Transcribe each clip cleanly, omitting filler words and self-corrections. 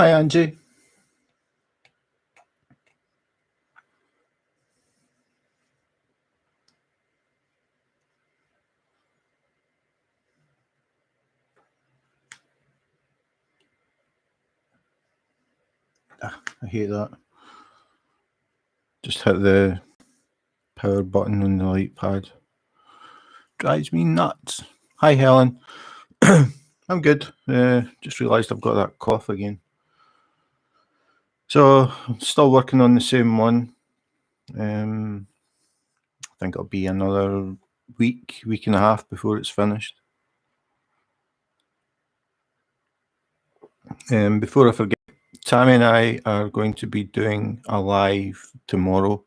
Hi, Angie. I hate that. Just hit the power button on the light pad. Drives me nuts. Hi, Helen. I'm good. Just realised I've got that cough again. So I'm still working on the same one. I think it'll be another week and a half before it's finished. Before I forget, Tammy and I are going to be doing a live tomorrow.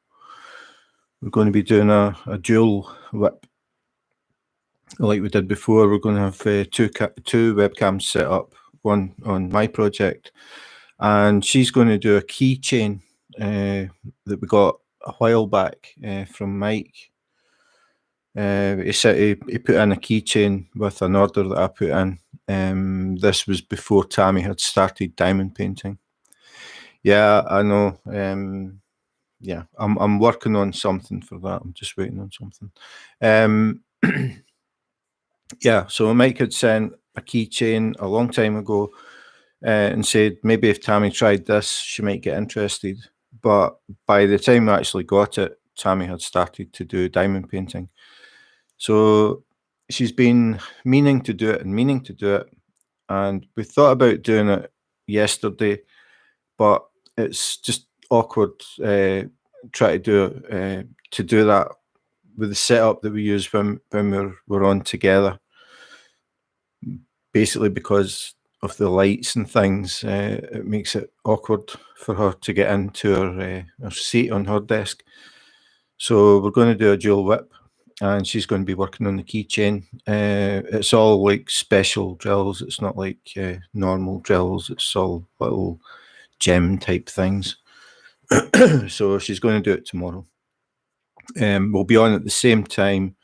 We're going to be doing a dual WIP. Like we did before. We're going to have two webcams set up, one on my project, and she's going to do a keychain that we got a while back from Mike. He said he put in a keychain with an order that I put in. This was before Tammy had started diamond painting. Yeah, I know. Yeah, I'm working on something for that. I'm just waiting on something. Yeah, so Mike had sent a keychain a long time ago and said maybe if Tammy tried this, she might get interested. But by the time I actually got it, Tammy had started to do diamond painting. So she's been meaning to do it. And we thought about doing it yesterday, but it's just awkward try to do that with the setup that we use when we're on together. Basically, because of the lights and things, it makes it awkward for her to get into her seat on her desk. So we're going to do a dual WIP, and she's going to be working on the keychain. It's all like special drills. It's not like normal drills. It's all little gem type things. So she's going to do it tomorrow. We'll be on at the same time,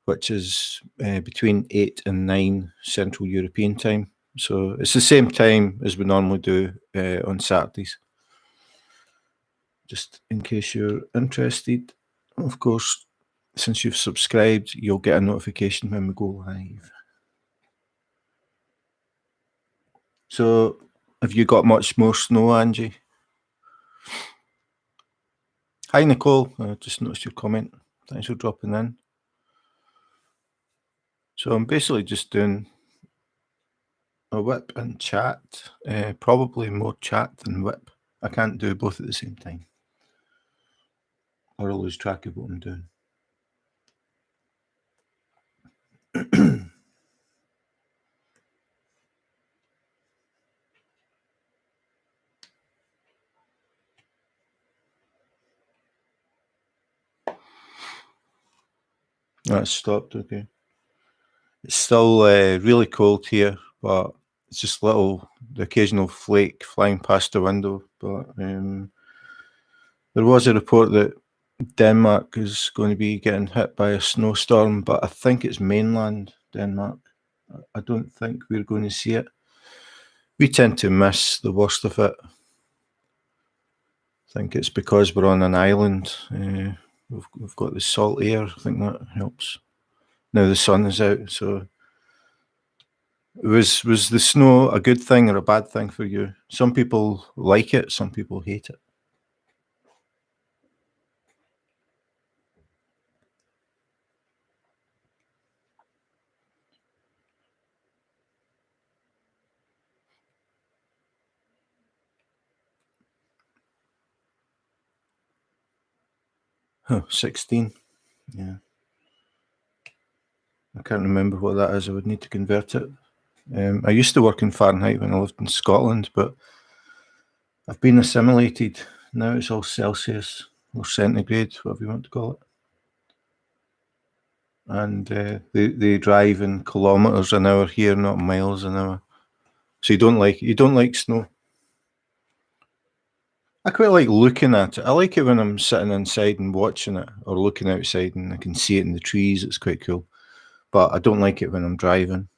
which is between 8 and 9 Central European time. So it's the same time as we normally do on Saturdays. Just in case you're interested. Of course, since you've subscribed, you'll get a notification when we go live. So have you got much more snow, Angie? Hi, Nicole. I just noticed your comment. Thanks for dropping in. So I'm basically just doing a WIP and chat, probably more chat than WIP. I can't do both at the same time, or I'll lose track of what I'm doing. That's stopped, okay. It's still really cold here, but it's just the occasional flake flying past the window. But there was a report that Denmark is going to be getting hit by a snowstorm, but I think it's mainland Denmark. I don't think we're going to see it. We tend to miss the worst of it. I think it's because we're on an island. We've got the salt air. I think that helps. Now the sun is out, so was the snow a good thing or a bad thing for you? Some people like it, some people hate it. Huh, 16. Yeah. I can't remember what that is. I would need to convert it. I used to work in Fahrenheit when I lived in Scotland, but I've been assimilated. Now it's all Celsius or centigrade, whatever you want to call it. And they drive in kilometres an hour here, not miles an hour. So you don't like snow? I quite like looking at it. I like it when I'm sitting inside and watching it, or looking outside and I can see it in the trees. It's quite cool. But I don't like it when I'm driving.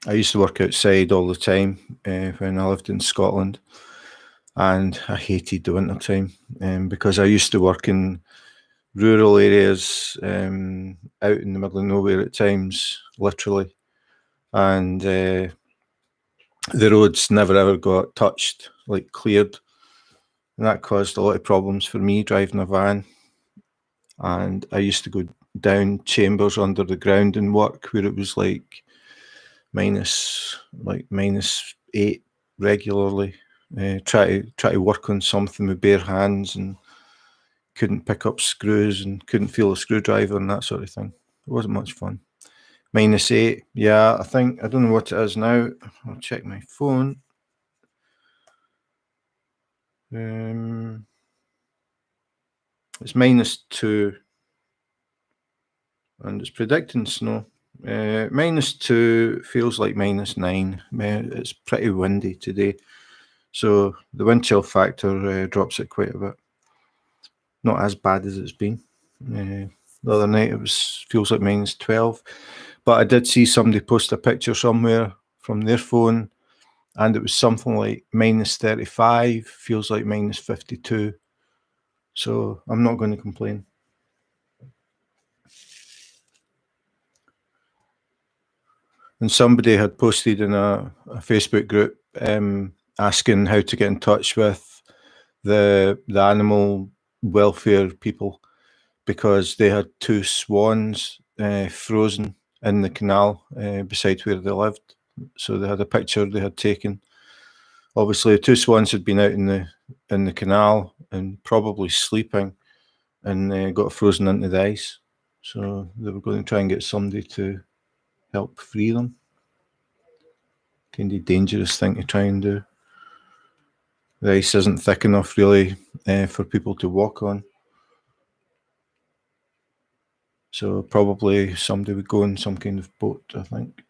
I used to work outside all the time when I lived in Scotland, and I hated the winter time because I used to work in rural areas out in the middle of nowhere at times, literally, and the roads never ever got touched, like cleared, and that caused a lot of problems for me driving a van. And I used to go down chambers under the ground and work where it was like -8 regularly. Try to work on something with bare hands and couldn't pick up screws and couldn't feel a screwdriver and that sort of thing. It wasn't much fun. -8, yeah. I don't know what it is now. I'll check my phone. It's -2, and it's predicting snow. -2 feels like -9. It's pretty windy today, so the wind chill factor drops it quite a bit. Not as bad as it's been. The other night it feels like -12, but I did see somebody post a picture somewhere from their phone, and it was something like -35, feels like -52. So I'm not going to complain. And somebody had posted in a Facebook group asking how to get in touch with the animal welfare people, because they had 2 swans frozen in the canal beside where they lived. So they had a picture they had taken. Obviously, the 2 swans had been out in the canal and probably sleeping, and got frozen into the ice. So they were going to try and get somebody to help free them. Kind of dangerous thing to try and do. The ice isn't thick enough really for people to walk on. So probably somebody would go in some kind of boat, I think.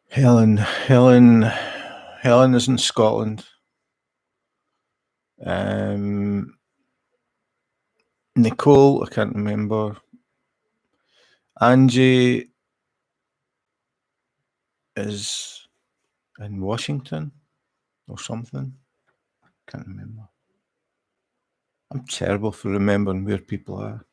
Helen is in Scotland. Nicole, I can't remember. Angie is in Washington or something. Can't remember. I'm terrible for remembering where people are.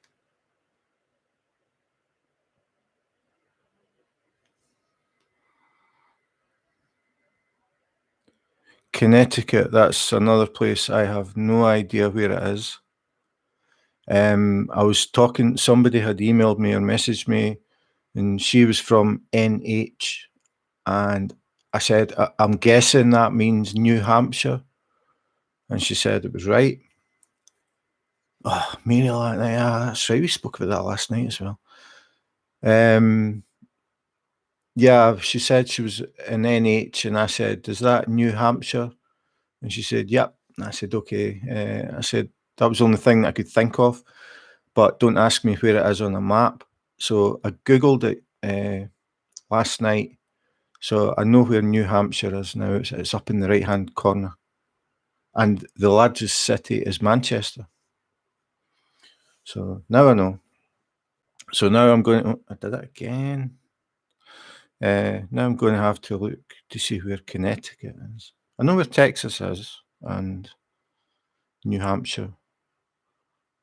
Connecticut, that's another place I have no idea where it is. I was talking, somebody had emailed me or messaged me, and she was from NH, and I said, I'm guessing that means New Hampshire, and she said it was right. Oh, Maryland, yeah, that's right, we spoke about that last night as well. Yeah, she said she was in NH, and I said, is that New Hampshire? And she said, yep. And I said, okay. I said, that was the only thing I could think of, but don't ask me where it is on a map. So I Googled it last night. So I know where New Hampshire is now. It's up in the right-hand corner. And the largest city is Manchester. So now I know. So now I'm going, I did it again. Now I'm going to have to look to see where Connecticut is. I know where Texas is and New Hampshire.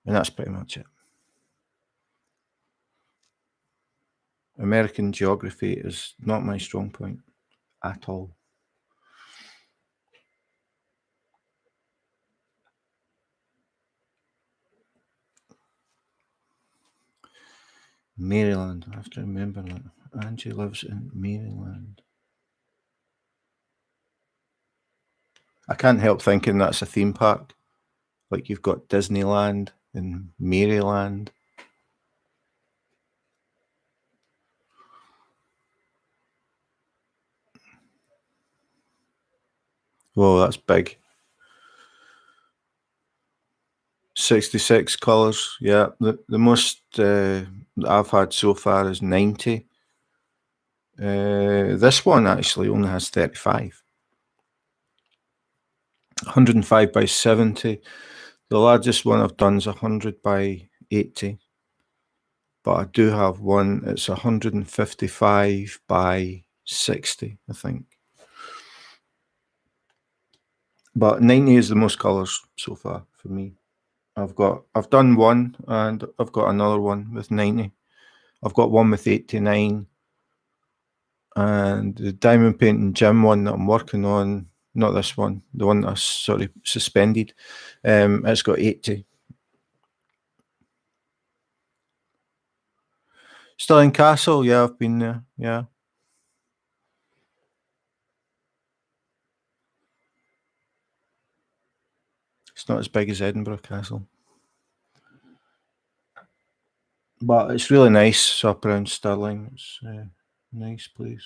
And that's pretty much it. American geography is not my strong point at all. Maryland, I have to remember that. Angie lives in Maryland. I can't help thinking that's a theme park. Like you've got Disneyland in Maryland. Whoa, that's big. 66 colours, yeah. The most that I've had so far is 90. This one actually only has 35. 105 by 70. The largest one I've done is 100 by 80. But I do have one, it's 155 by 60, I think. But 90 is the most colours so far for me. I've done one and I've got another one with 90. I've got one with 89. And the diamond painting gym one that I'm working on, not this one, the one that's sort of suspended, it's got 80. Stirling Castle, yeah, I've been there, yeah. It's not as big as Edinburgh Castle. But it's really nice up around Stirling. It's a nice place.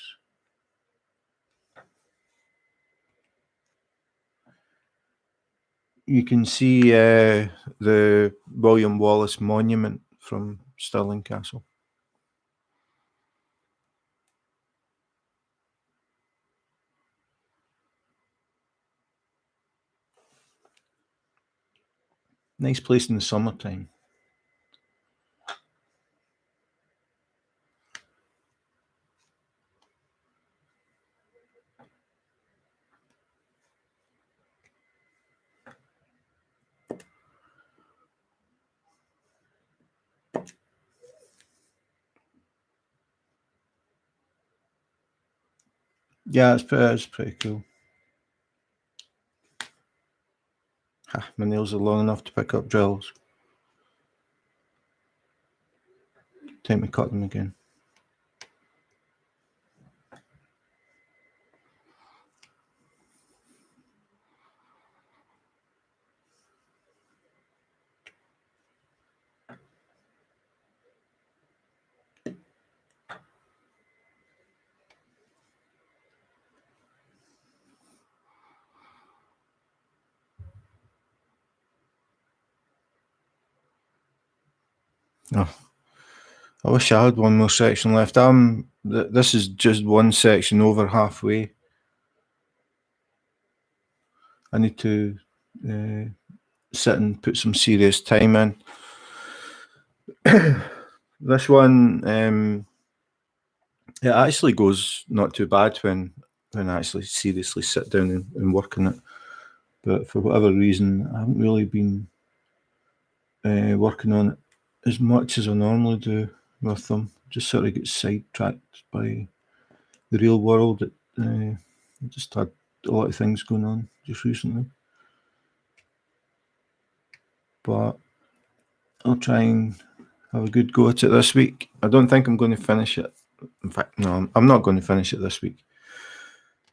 You can see the William Wallace monument from Stirling Castle. Nice place in the summertime. Yeah, it's pretty cool. My nails are long enough to pick up drills. Time to cut them again. Oh, I wish I had one more section left. This is just one section over halfway. I need to sit and put some serious time in. This one, it actually goes not too bad when I actually seriously sit down and work on it. But for whatever reason, I haven't really been working on it as much as I normally do with them. Just sort of get sidetracked by the real world. I just had a lot of things going on just recently. But I'll try and have a good go at it this week. I don't think I'm going to finish it. In fact, no, I'm not going to finish it this week.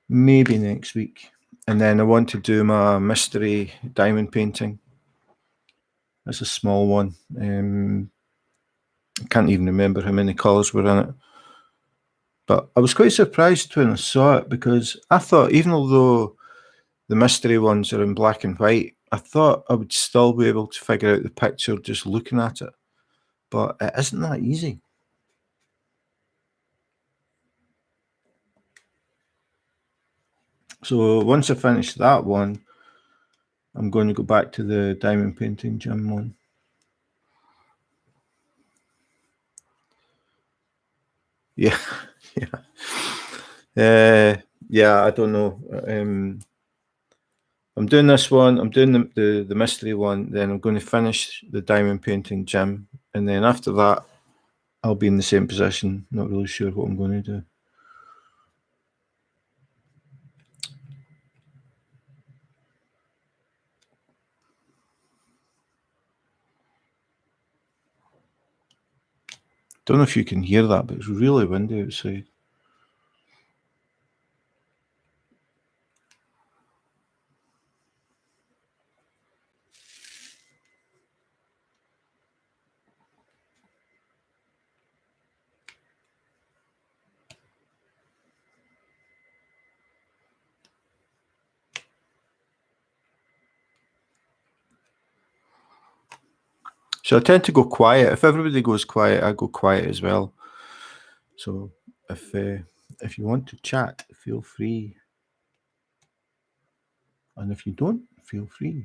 Maybe next week. And then I want to do my mystery diamond painting. It's a small one. I can't even remember how many colours were in it. But I was quite surprised when I saw it because I thought, even although the mystery ones are in black and white, I thought I would still be able to figure out the picture just looking at it. But it isn't that easy. So once I finish that one, I'm going to go back to the diamond painting gym one. Yeah, yeah. I don't know. I'm doing this one. I'm doing the mystery one. Then I'm going to finish the diamond painting gym, and then after that, I'll be in the same position. Not really sure what I'm going to do. Don't know if you can hear that, but it's really windy outside. So I tend to go quiet. If everybody goes quiet, I go quiet as well. So if If you want to chat, feel free. And if you don't, feel free.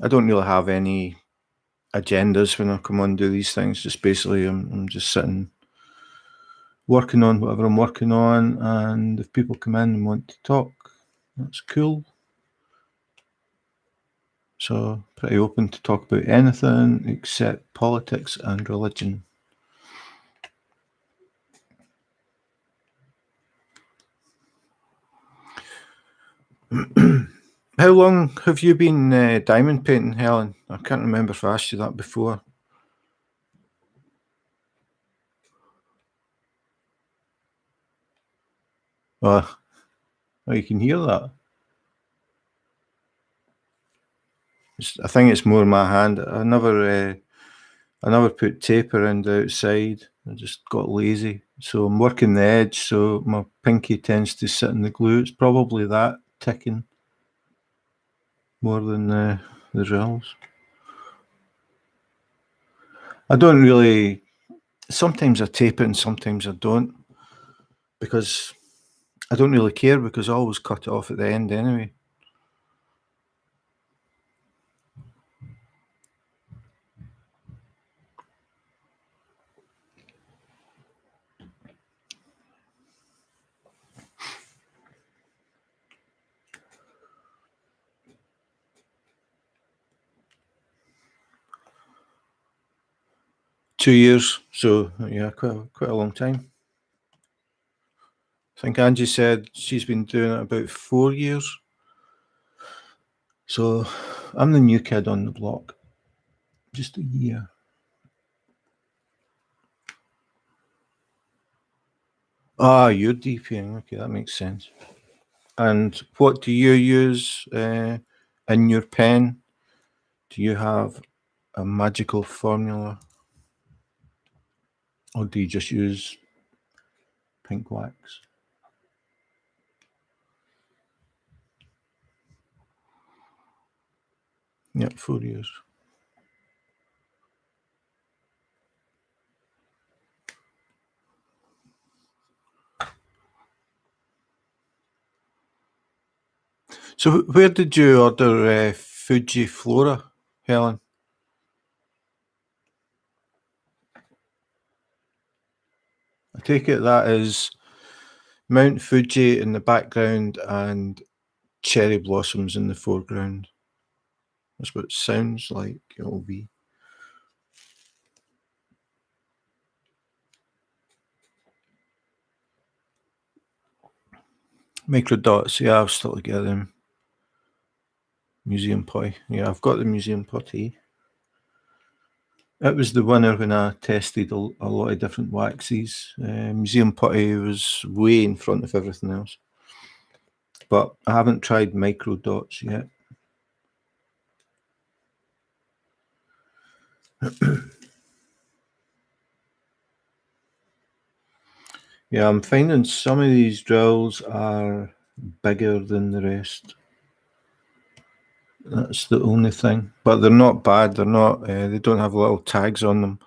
I don't really have any agendas when I come on and do these things. Just basically, I'm just sitting, working on whatever I'm working on. And if people come in and want to talk, that's cool. So pretty open to talk about anything except politics and religion. How long have you been diamond painting, Helen? I can't remember if I asked you that before. Oh, you can hear that. I think it's more my hand. I never put tape around the outside. I just got lazy. So I'm working the edge, so my pinky tends to sit in the glue. It's probably that ticking more than the drills. I don't really. Sometimes I tape it and sometimes I don't, because I don't really care, because I always cut it off at the end anyway. Two years, so yeah, quite a long time. I think Angie said she's been doing it about 4 years. So I'm the new kid on the block. Just a year. Ah, you're DPing. Okay, that makes sense. And what do you use in your pen? Do you have a magical formula? Or do you just use pink wax? Yep, 4 years. So where did you order Fuji Flora, Helen? I take it that is Mount Fuji in the background and cherry blossoms in the foreground. That's what it sounds like it'll be. Micro dots, yeah, I've still to get them. Museum pie. Yeah, I've got the museum putty. It was the winner when I tested a lot of different waxes. Museum putty was way in front of everything else. But I haven't tried micro dots yet. Yeah, I'm finding some of these drills are bigger than the rest. That's the only thing. But they're not bad. They're not. They don't have little tags on them.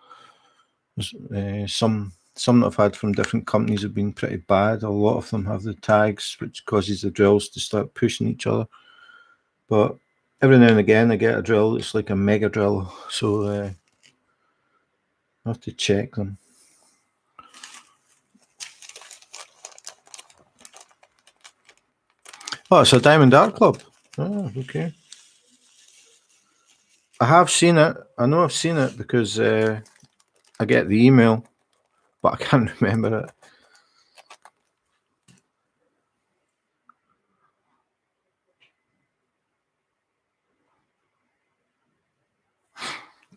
Some that I've had from different companies have been pretty bad. A lot of them have the tags, which causes the drills to start pushing each other. But every now and again, I get a drill that's like a mega drill, so I have to check them. Oh, it's a Diamond Art Club. Oh, okay. I have seen it. I know I've seen it because I get the email, but I can't remember it.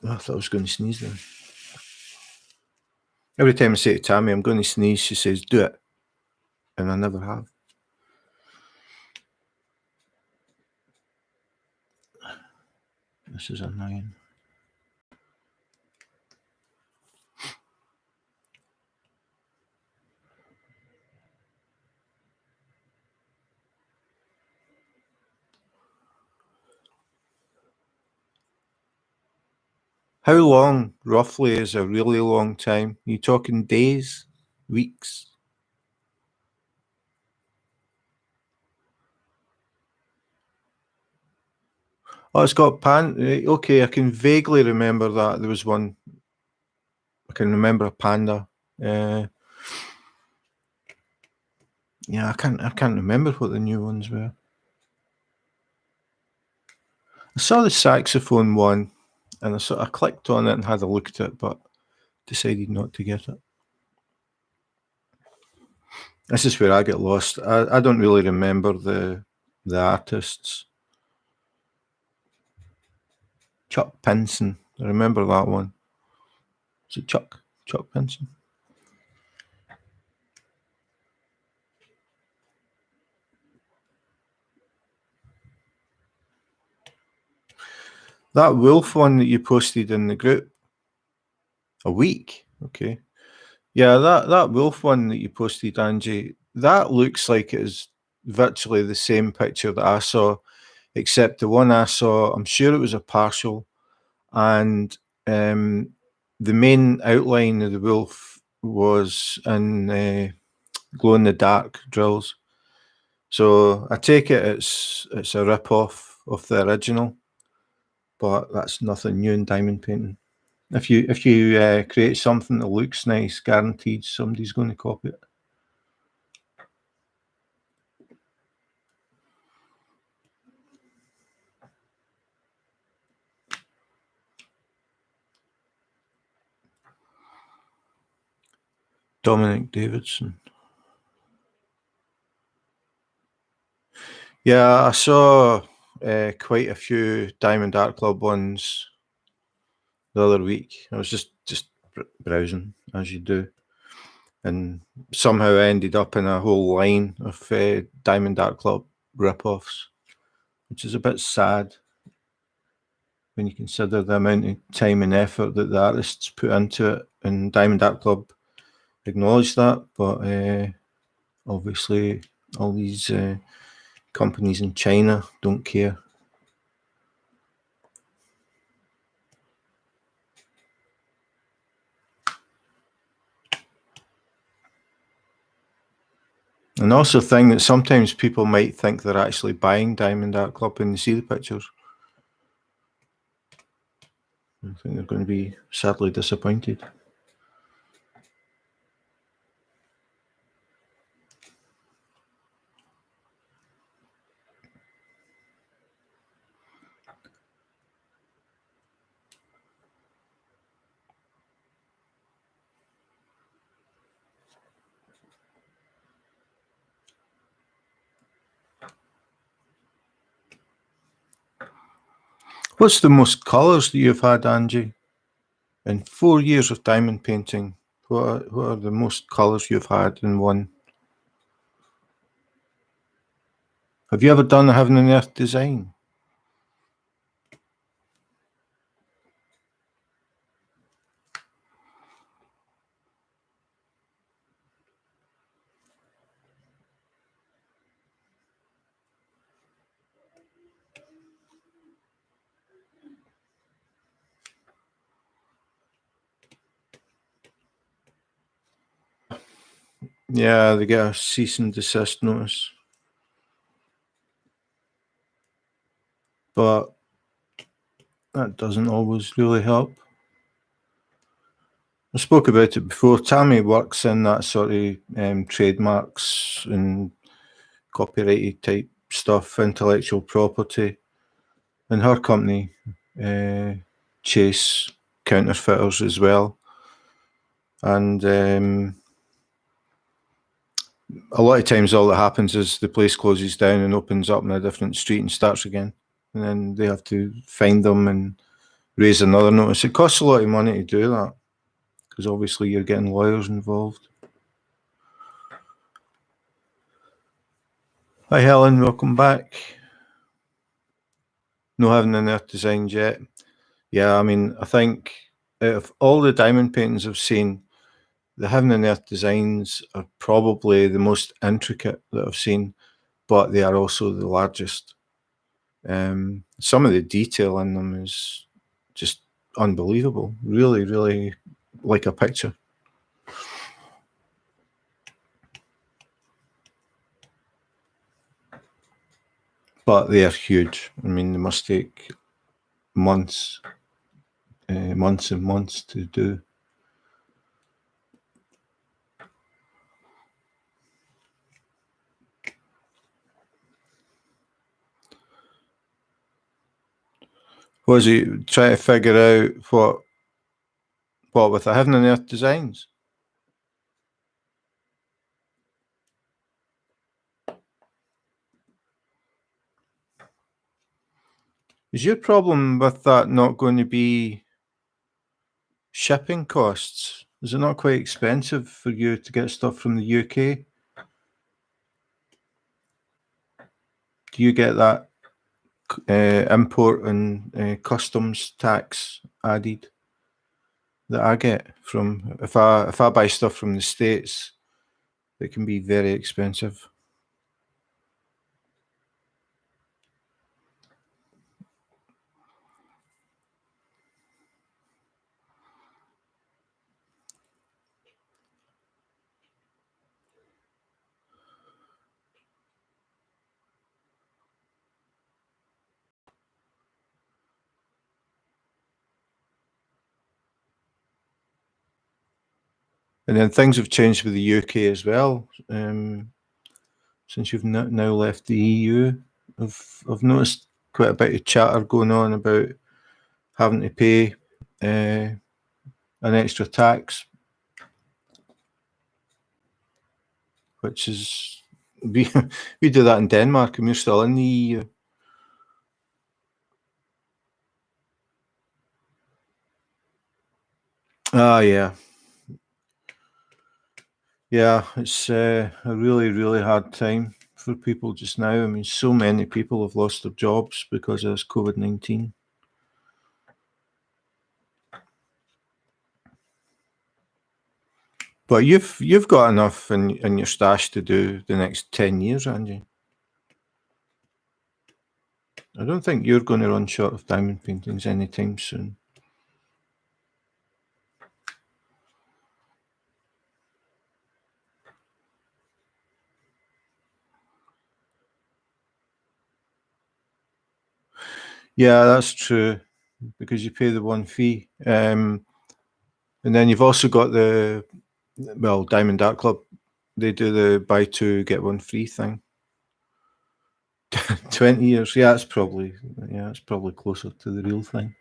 Oh, I thought I was going to sneeze then. Every time I say to Tammy I'm going to sneeze, she says, "Do it." And I never have. This is annoying. How long, roughly, is a really long time? Are you talking days, weeks? Oh, it's got okay, I can vaguely remember that. There was one. I can remember a panda. Yeah, I can't remember what the new ones were. I saw the saxophone one, and I clicked on it and had a look at it, but decided not to get it. This is where I get lost. I don't really remember the artists. Chuck Pinson. I remember that one. Is it Chuck? Chuck Pinson? That wolf one that you posted in the group. A week? Okay. Yeah, that wolf one that you posted, Angie, that looks like it is virtually the same picture that I saw, except the one I saw, I'm sure it was a partial, and the main outline of the wolf was in glow in the dark drills. So I take it it's a rip off of the original, but that's nothing new in diamond painting. If you create something that looks nice, guaranteed somebody's going to copy it. Dominic Davidson. Yeah, I saw quite a few Diamond Art Club ones the other week. I was just browsing as you do, and somehow ended up in a whole line of Diamond Art Club rip-offs, which is a bit sad when you consider the amount of time and effort that the artists put into it. And Diamond Art Club acknowledge that, but obviously all these companies in China don't care. And also think that sometimes people might think they're actually buying Diamond Art Club when they see the pictures. I think they're going to be sadly disappointed. What's the most colours that you've had, Angie? In 4 years of diamond painting, what are the most colours you've had in one? Have you ever done a Heaven and Earth design? Yeah, they get a cease and desist notice. But that doesn't always really help. I spoke about it before. Tammy works in that sort of trademarks and copyrighted type stuff, intellectual property. And her company chase counterfeiters as well. And a lot of times all that happens is the place closes down and opens up in a different street and starts again. And then they have to find them and raise another notice. It costs a lot of money to do that because obviously you're getting lawyers involved. Hi Helen, welcome back. No Heaven and Earth designs yet. Yeah, I mean, I think out of all the diamond paintings I've seen, the Heaven and Earth designs are probably the most intricate that I've seen, but they are also the largest. Some of the detail in them is just unbelievable. Really, really like a picture. But they are huge. I mean, they must take months, months and months to do. Was he trying to figure out what with the Heaven and Earth designs? Is your problem with that not going to be shipping costs? Is it not quite expensive for you to get stuff from the UK? Do you get that import and customs tax added that I get from if I buy stuff from the States? It can be very expensive. And then things have changed with the UK as well. Since you've now left the EU, I've noticed quite a bit of chatter going on about having to pay an extra tax, which is we we do that in Denmark, and we're still in the EU. Ah, yeah. Yeah, it's a really, really hard time for people just now. I mean, so many people have lost their jobs because of this COVID-19. But you've got enough in your stash to do the next 10 years, haven't you? I don't think you're going to run short of diamond paintings anytime soon. Yeah, that's true, because you pay the one fee. And then you've also got Diamond Art Club. They do the buy two, get one free thing. 20 years. Yeah, it's probably closer to the real thing.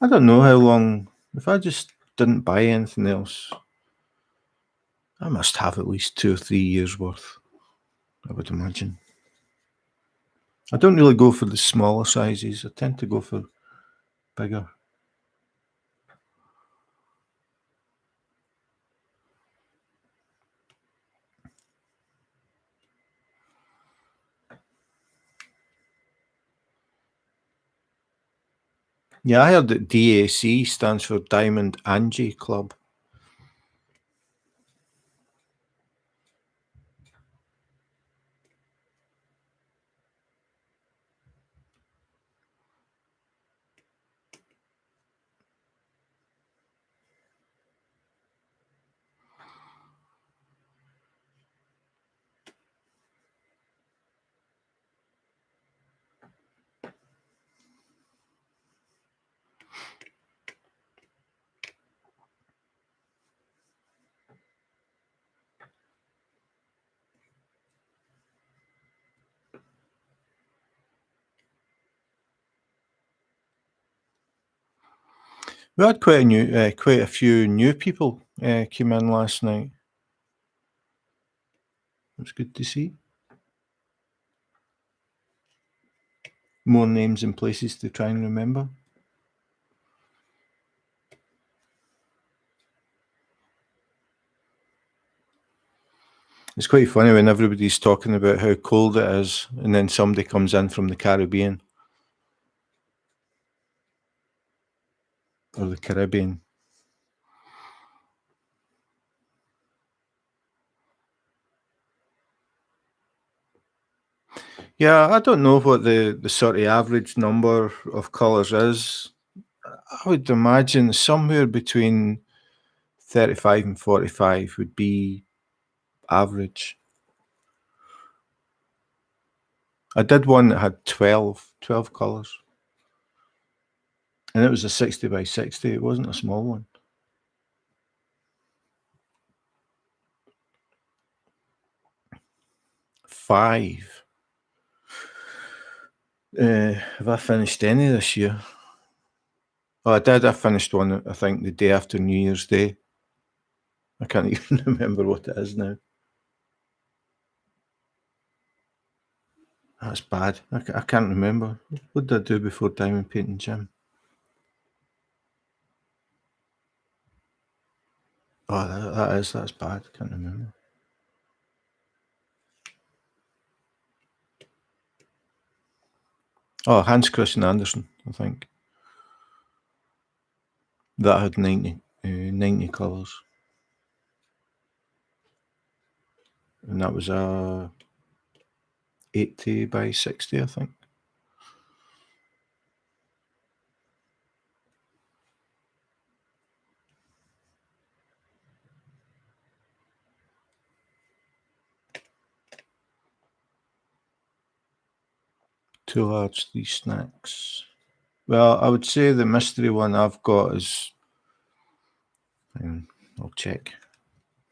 I don't know how long. If I just didn't buy anything else, I must have at least 2 or 3 years worth, I would imagine. I don't really go for the smaller sizes. I tend to go for bigger. Yeah, I heard that DAC stands for Diamond Angie Club. We had quite a few new people came in last night. It was good to see. More names and places to try and remember. It's quite funny when everybody's talking about how cold it is, and then somebody comes in from the Caribbean or the Caribbean. Yeah, I don't know what the sort of average number of colours is. I would imagine somewhere between 35 and 45 would be average. I did one that had 12 colours. And it was a 60 by 60. It wasn't a small one. Five. Have I finished any this year? Oh, I did. I finished one, I think, the day after New Year's Day. I can't even remember what it is now. That's bad. I can't remember. What did I do before diamond painting, Jim? Oh, that's bad. Can't remember. Oh, Hans Christian Andersen, I think. That had 90 colours. And that was a 80 by 60, I think. Two large, 3 snacks. Well, I would say the mystery one I've got is, I'll check,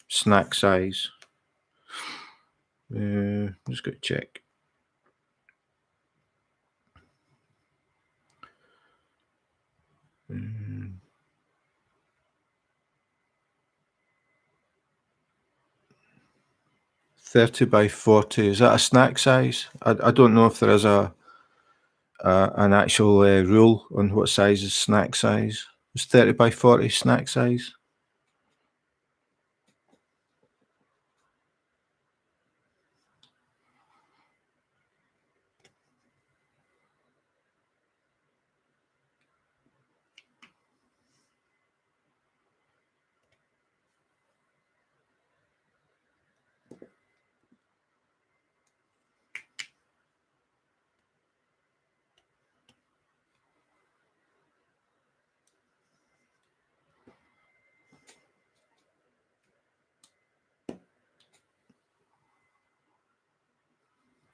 snack size. Just got to check. Um, 30 by 40. Is that a snack size? I don't know if there is an actual rule on what size is snack size. Is 30 by 40 snack size?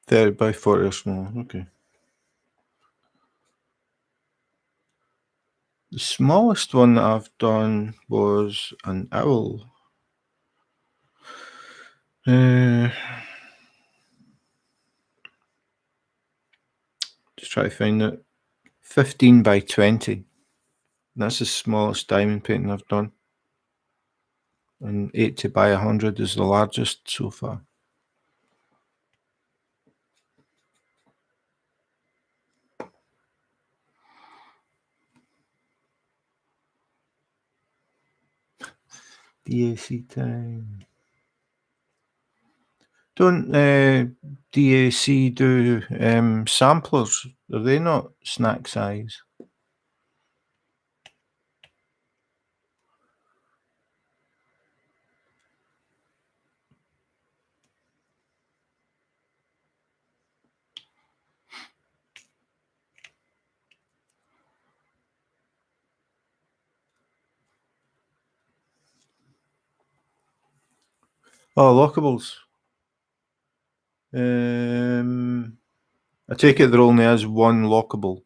Thirty by 40 or smaller. Okay. The smallest one that I've done was an owl. Just try to find it. 15 by 20. That's the smallest diamond painting I've done. And 80 by 100 is the largest so far. DAC time. Don't DAC do samplers? Are they not snack size? Oh, lockables. I take it there only is one lockable.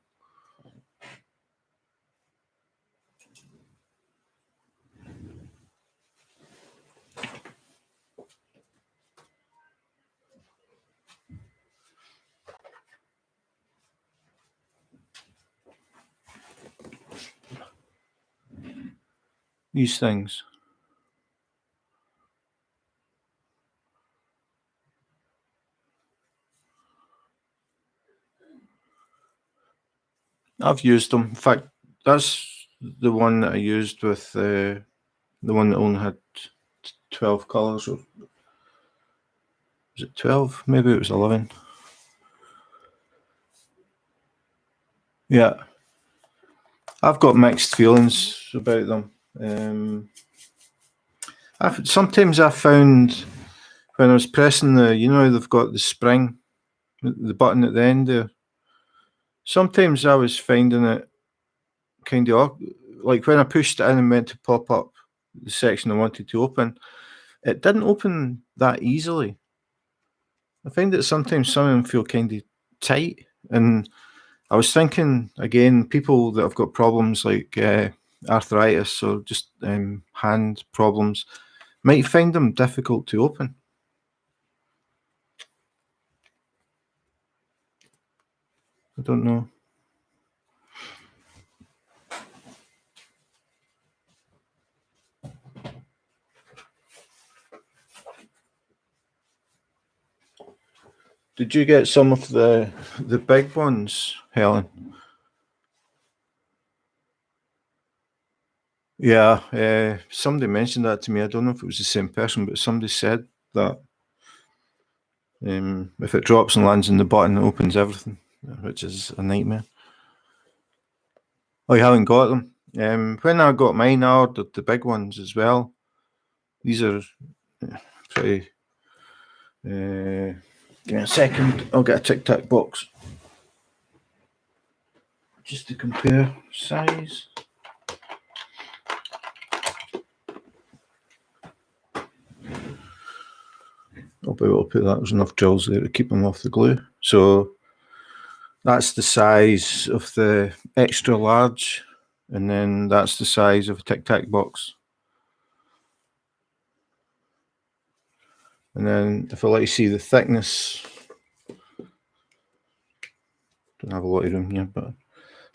These things. I've used them. In fact, that's the one that I used with the one that only had 12 colours. Or was it 12? Maybe it was 11. Yeah. I've got mixed feelings about them. Sometimes I found when I was pressing they've got the spring the button at the end there. Sometimes I was finding it kind of like when I pushed it in and meant to pop up the section I wanted to open, it didn't open that easily. I find that sometimes some of them feel kind of tight, and I was thinking again, people that have got problems like arthritis or just hand problems might find them difficult to open. I don't know. Did you get some of the big ones, Helen? Yeah, somebody mentioned that to me. I don't know if it was the same person, but somebody said that if it drops and lands in the button, it opens everything, which is a nightmare. Oh, you haven't got them? When I got mine, I ordered the big ones as well. These are pretty... give me a second. I'll get a Tic Tac box just to compare size. I'll be able to put that. There's enough drills there to keep them off the glue. So that's the size of the extra large, and then that's the size of a Tic Tac box. And then if I let you see the thickness, don't have a lot of room here, but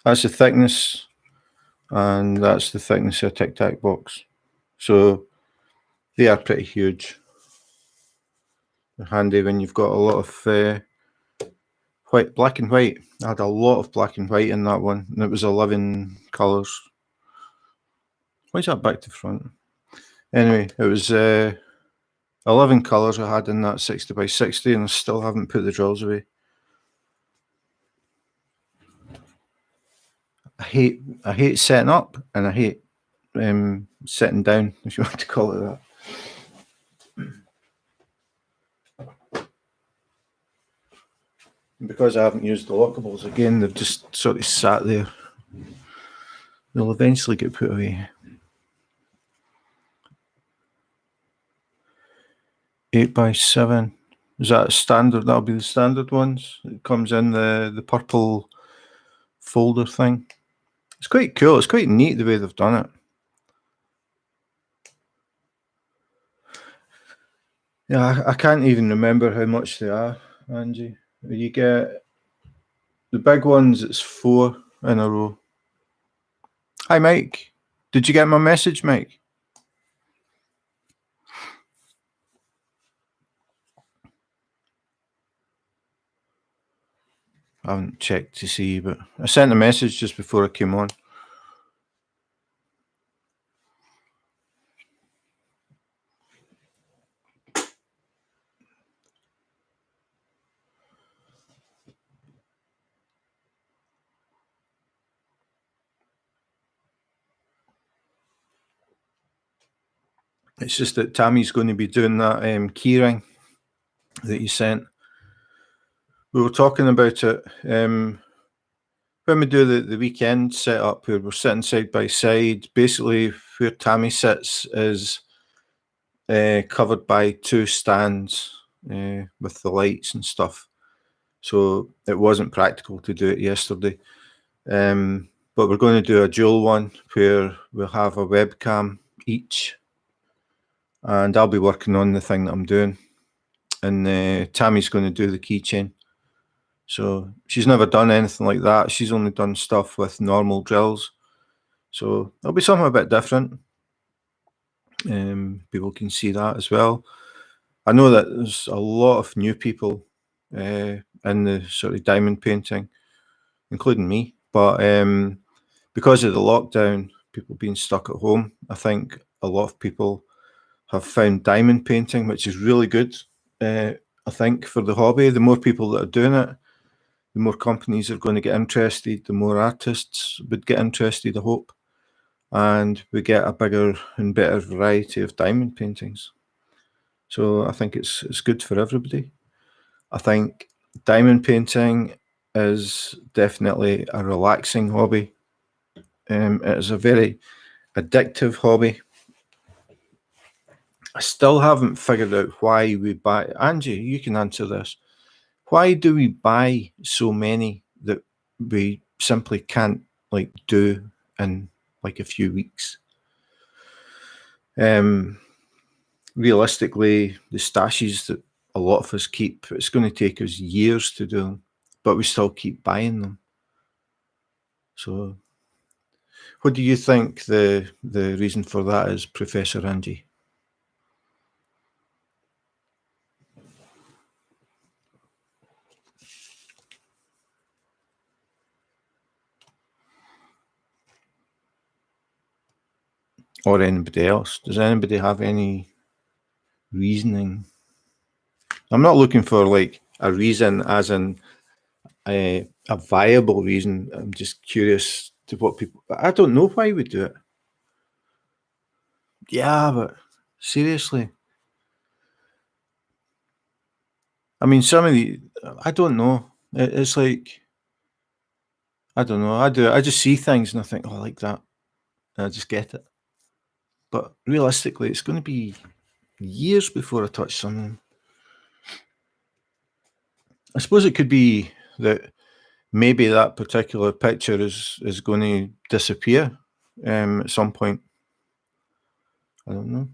that's the thickness, and that's the thickness of a Tic Tac box. So they are pretty huge. They're handy when you've got a lot of white, black and white. I had a lot of black and white in that one, and it was 11 colours. Why is that back to front? Anyway, it was 11 colours I had in that 60 by 60, and I still haven't put the drills away. I hate setting up, and I hate setting down, if you want to call it that. Because I haven't used the lockables again, they've just sort of sat there. They'll eventually get put away. 8 by 7. Is that standard? That'll be the standard ones. It comes in the purple folder thing. It's quite cool. It's quite neat the way they've done it. Yeah, I can't even remember how much they are, Angie. You get the big ones, it's 4 in a row. Hi, Mike. Did you get my message, Mike? I haven't checked to see, but I sent a message just before I came on. It's just that Tammy's going to be doing that keyring that you sent. We were talking about it when we do the weekend setup where we're sitting side by side. Basically, where Tammy sits is covered by 2 stands with the lights and stuff. So it wasn't practical to do it yesterday. But we're going to do a dual one where we'll have a webcam each. And I'll be working on the thing that I'm doing. And Tammy's going to do the keychain. So she's never done anything like that. She's only done stuff with normal drills. So it'll be something a bit different. People can see that as well. I know that there's a lot of new people in the sort of diamond painting, including me. But because of the lockdown, people being stuck at home, I think a lot of people have found diamond painting, which is really good, I think, for the hobby. The more people that are doing it, the more companies are going to get interested, the more artists would get interested, I hope. And we get a bigger and better variety of diamond paintings. So I think it's good for everybody. I think Diamond painting is definitely a relaxing hobby. It is a very addictive hobby. I still haven't figured out why we buy. Angie, you can answer this. Why do we buy so many that we simply can't like do in like a few weeks? Realistically, the stashes that a lot of us keep, it's going to take us years to do them, but we still keep buying them. So, what do you think the reason for that is, Professor Angie? Or anybody else? Does anybody have any reasoning? I'm not looking for like a reason as in a viable reason. I'm just curious to what people. I don't know why we do it. Yeah, but seriously, I mean, some of the. I don't know. It's like I don't know. I do. I just see things and I think, oh, I like that, and I just get it. But realistically, it's going to be years before I touch something. I suppose it could be that maybe that particular picture is going to disappear at some point. I don't know.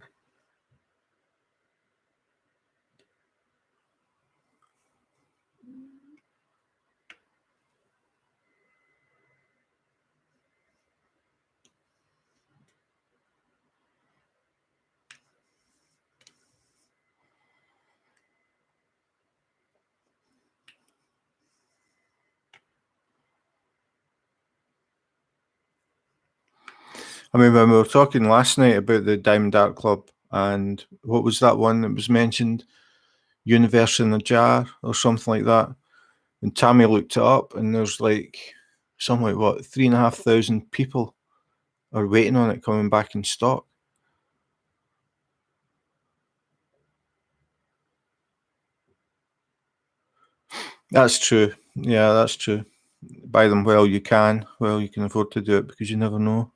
I mean, when we were talking last night about the Diamond Art Club, and what was that one that was mentioned? Universe in a Jar or something like that. And Tammy looked it up, and there's like something like what 3,500 people are waiting on it coming back in stock. That's true. Yeah, that's true. Buy them while you can, while you can afford to do it, because you never know.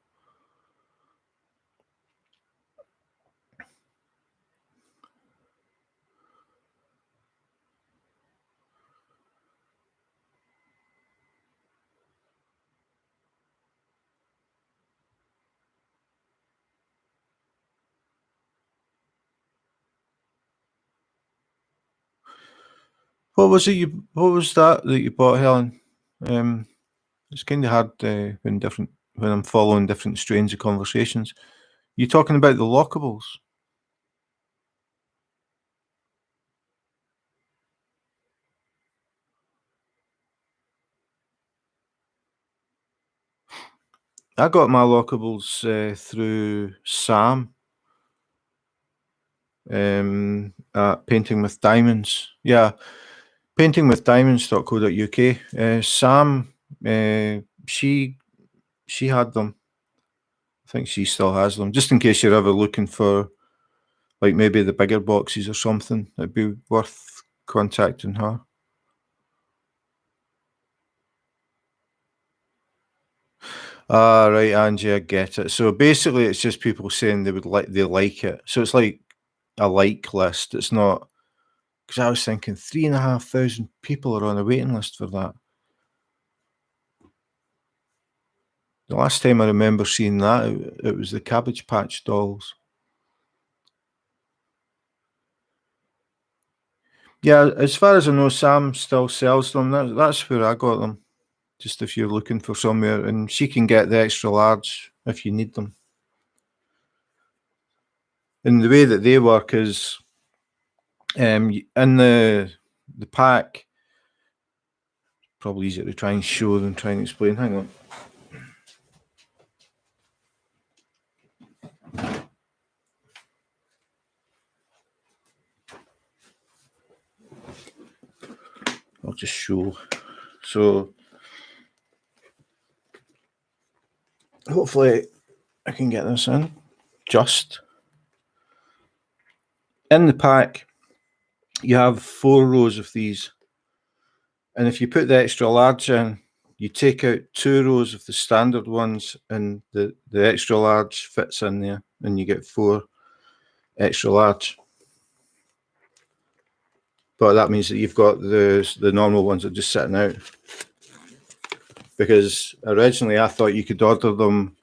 What was it? What was that you bought, Helen? It's kind of hard when I'm following different strains of conversations. You talking about the lockables? I got my lockables through Sam at Painting with Diamonds. Yeah, paintingwithdiamonds.co.uk. Sam, she had them. I think she still has them. Just in case you're ever looking for like maybe the bigger boxes or something, it'd be worth contacting her. Ah, right, Angie, I get it. So basically, it's just people saying they like it. So it's like a like list. It's not because I was thinking 3,500 people are on a waiting list for that. The last time I remember seeing that, it was the Cabbage Patch dolls. Yeah, as far as I know, Sam still sells them. That's where I got them. Just if you're looking for somewhere, and she can get the extra large if you need them. And the way that they work is, in the pack, probably easier to try and show than try and explain. Hang on. I'll just show. So hopefully I can get this in. Just in the pack, you have 4 rows of these. And if you put the extra large in, you take out 2 rows of the standard ones, and the extra large fits in there, and you get 4 extra large. But that means that you've got the normal ones that are just sitting out. Because originally I thought you could order them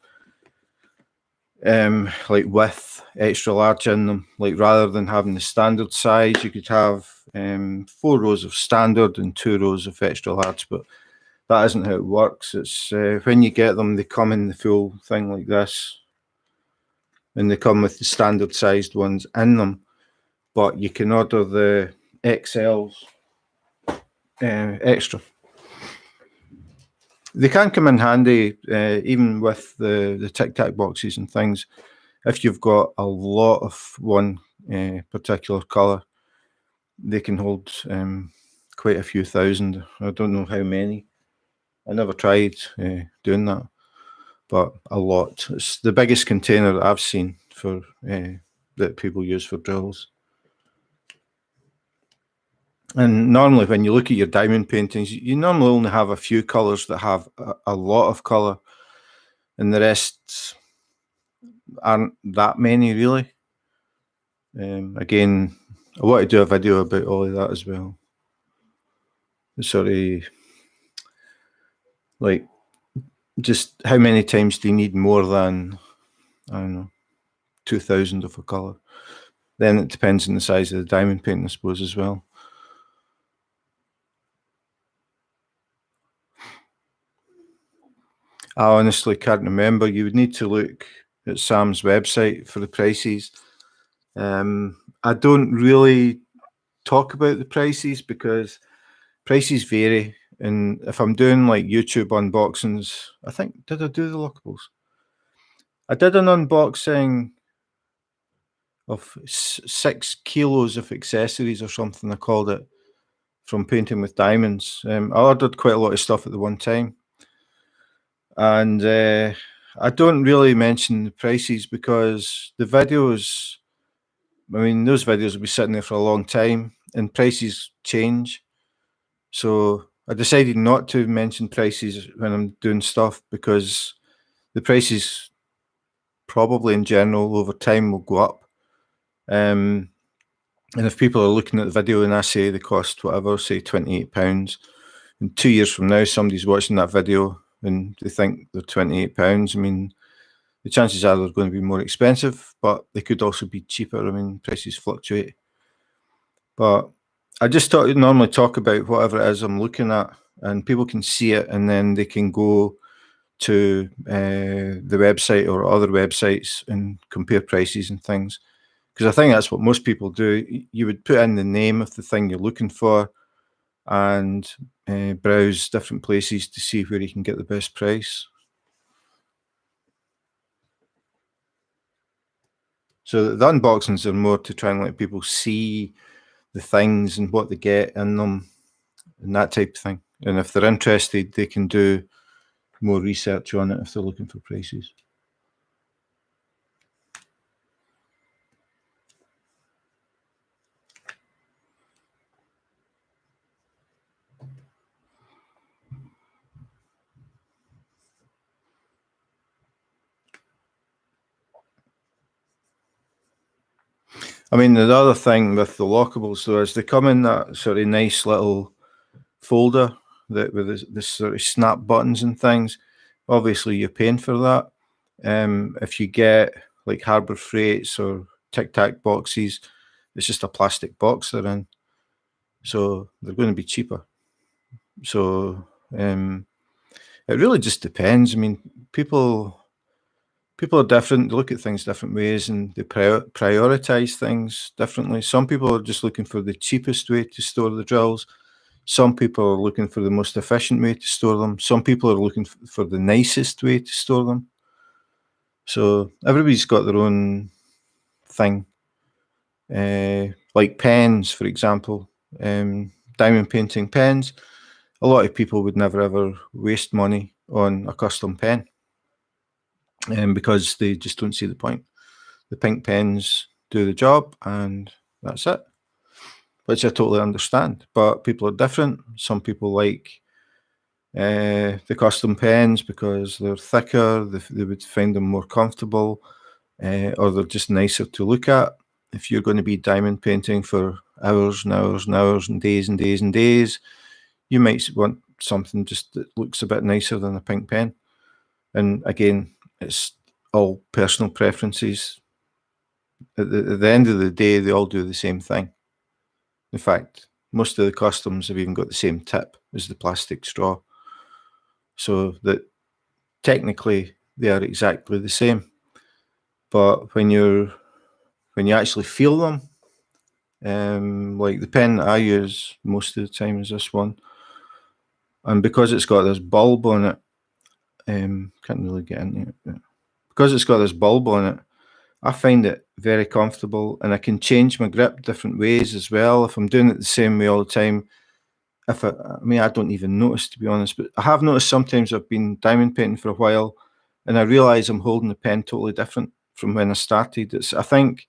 like with extra large in them, like rather than having the standard size, you could have 4 rows of standard and 2 rows of extra large, but that isn't how it works. It's when you get them, they come in the full thing like this, and they come with the standard sized ones in them, but you can order the XLs extra. They can come in handy, even with the Tic Tac boxes and things. If you've got a lot of one particular colour, they can hold quite a few thousand. I don't know how many. I never tried doing that, but a lot. It's the biggest container that I've seen for that people use for drills. And normally when you look at your diamond paintings, you normally only have a few colours that have a lot of colour, and the rest aren't that many really. Again, I want to do a video about all of that as well. Sort of like just how many times do you need more than, I don't know, 2,000 of a colour? Then it depends on the size of the diamond painting, I suppose, as well. I honestly can't remember. You would need to look at Sam's website for the prices. I don't really talk about the prices because prices vary. And if I'm doing like YouTube unboxings, I think, did I do the lookables? I did an unboxing of 6 kilos of accessories or something, I called it, from painting with diamonds. I ordered quite a lot of stuff at the one time. And I don't really mention the prices because the videos, I mean, those videos will be sitting there for a long time and prices change. So I decided not to mention prices when I'm doing stuff because the prices probably in general over time will go up. And if people are looking at the video and I say they cost whatever, say £28, and 2 years from now somebody's watching that video and they think they're £28, I mean, the chances are they're going to be more expensive, but they could also be cheaper. I mean, prices fluctuate. But I just thought I'd normally talk about whatever it is I'm looking at, and people can see it, and then they can go to the website or other websites and compare prices and things. Because I think that's what most people do. You would put in the name of the thing you're looking for and browse different places to see where you can get the best price. So the unboxings are more to try and let people see the things and what they get in them and that type of thing. And if they're interested, they can do more research on it if they're looking for prices. I mean, the other thing with the lockables though is they come in that sort of nice little folder that with this sort of snap buttons and things. Obviously, you're paying for that. If you get like Harbour Freights or Tic Tac boxes, it's just a plastic box they're in, so they're going to be cheaper. So it really just depends. I mean, people are different. They look at things different ways, and they prioritize things differently. Some people are just looking for the cheapest way to store the drills. Some people are looking for the most efficient way to store them. Some people are looking for the nicest way to store them. So everybody's got their own thing. Like pens, for example, diamond painting pens. A lot of people would never ever waste money on a custom pen because they just don't see the point. The pink pens do the job and that's it. which I totally understand. But people are different. Some people like the custom pens because they're thicker, they would find them more comfortable, or they're just nicer to look at. If you're going to be diamond painting for hours and hours and hours and days and days and days, you might want something just that looks a bit nicer than a pink pen. And again, it's all personal preferences. At the end of the day, they all do the same thing. In fact, most of the customs have even got the same tip as the plastic straw, so that technically they are exactly the same. But when you actually feel them, like the pen that I use most of the time is this one, and because it's got this bulb on it, can't really get into it. Because it's got this bulb on it, I find it very comfortable, and I can change my grip different ways as well. If I'm doing it the same way all the time, I don't even notice, to be honest, but I have noticed sometimes I've been diamond painting for a while and I realise I'm holding the pen totally different from when I started. I think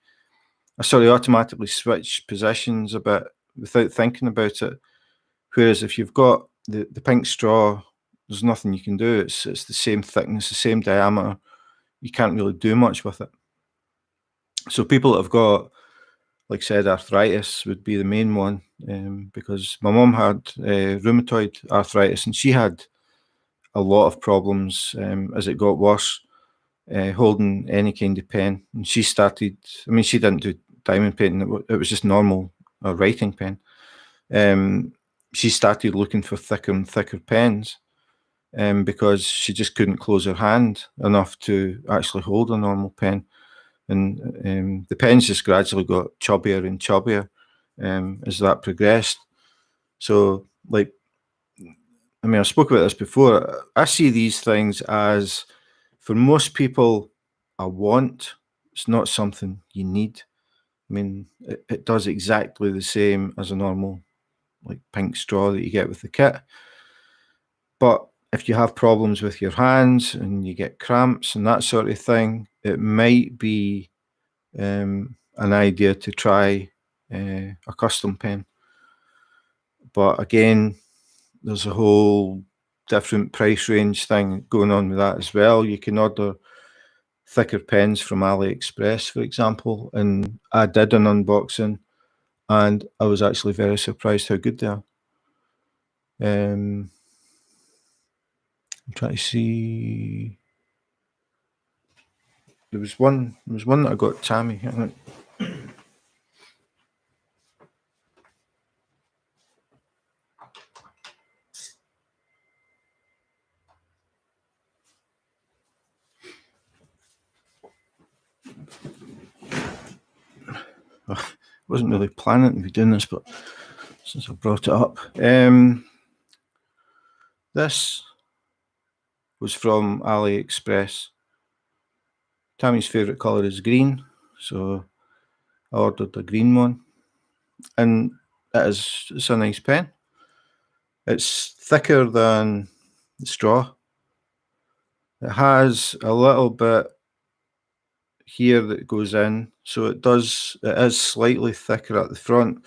I sort of automatically switch positions a bit without thinking about it. Whereas if you've got the pink straw, there's nothing you can do. It's the same thickness, the same diameter. You can't really do much with it. So people that have got, like I said, arthritis would be the main one, because my mum had rheumatoid arthritis, and she had a lot of problems as it got worse holding any kind of pen. And she started, she didn't do diamond painting, it was just normal writing pen. She started looking for thicker and thicker pens because she just couldn't close her hand enough to actually hold a normal pen. And the pens just gradually got chubbier and chubbier as that progressed. So, I spoke about this before. I see these things as, for most people, a want. It's not something you need. It does exactly the same as a normal, pink straw that you get with the kit. But if you have problems with your hands and you get cramps and that sort of thing, it might be an idea to try a custom pen. But again, there's a whole different price range thing going on with that as well. You can order thicker pens from AliExpress, for example, and I did an unboxing and I was actually very surprised how good they are. I'm trying to see. There was one that I got Tammy. I wasn't really planning to be doing this, but since I brought it up, this was from AliExpress. Tammy's favourite colour is green, so I ordered a green one, and it's a nice pen. It's thicker than the straw. It has a little bit here that goes in, so it is slightly thicker at the front,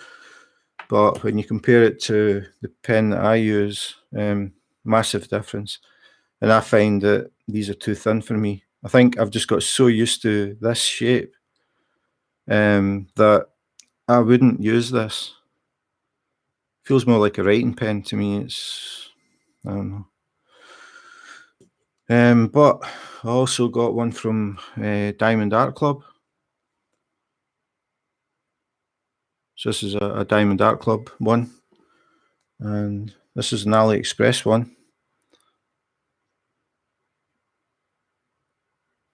but when you compare it to the pen that I use, massive difference. And I find that these are too thin for me. I think I've just got so used to this shape that I wouldn't use this. Feels more like a writing pen to me. I don't know. But I also got one from Diamond Art Club. So this is a Diamond Art Club one, and this is an AliExpress one.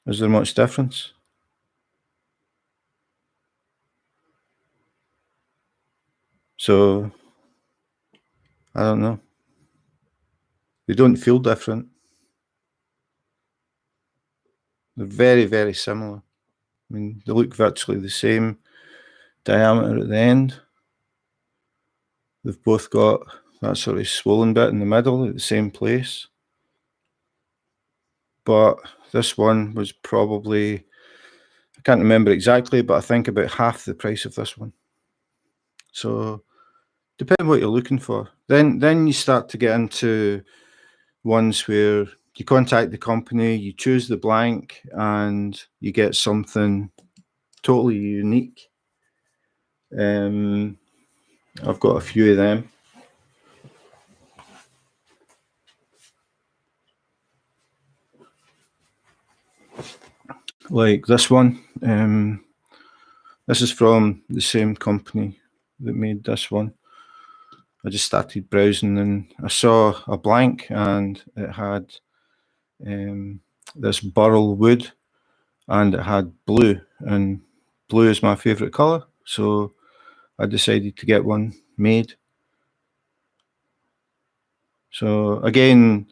Is there much difference? So I don't know. They don't feel different. They're very, very similar. They look virtually the same diameter at the end. They've both got that sort of swollen bit in the middle at the same place. But this one was probably, I can't remember exactly, but I think about half the price of this one. So Depending what you're looking for. Then you start to get into ones where you contact the company, you choose the blank, and you get something totally unique. I've got a few of them. Like this one. This is from the same company that made this one. I just started browsing and I saw a blank and it had this burl wood and it had blue, and blue is my favourite colour, so I decided to get one made. So again,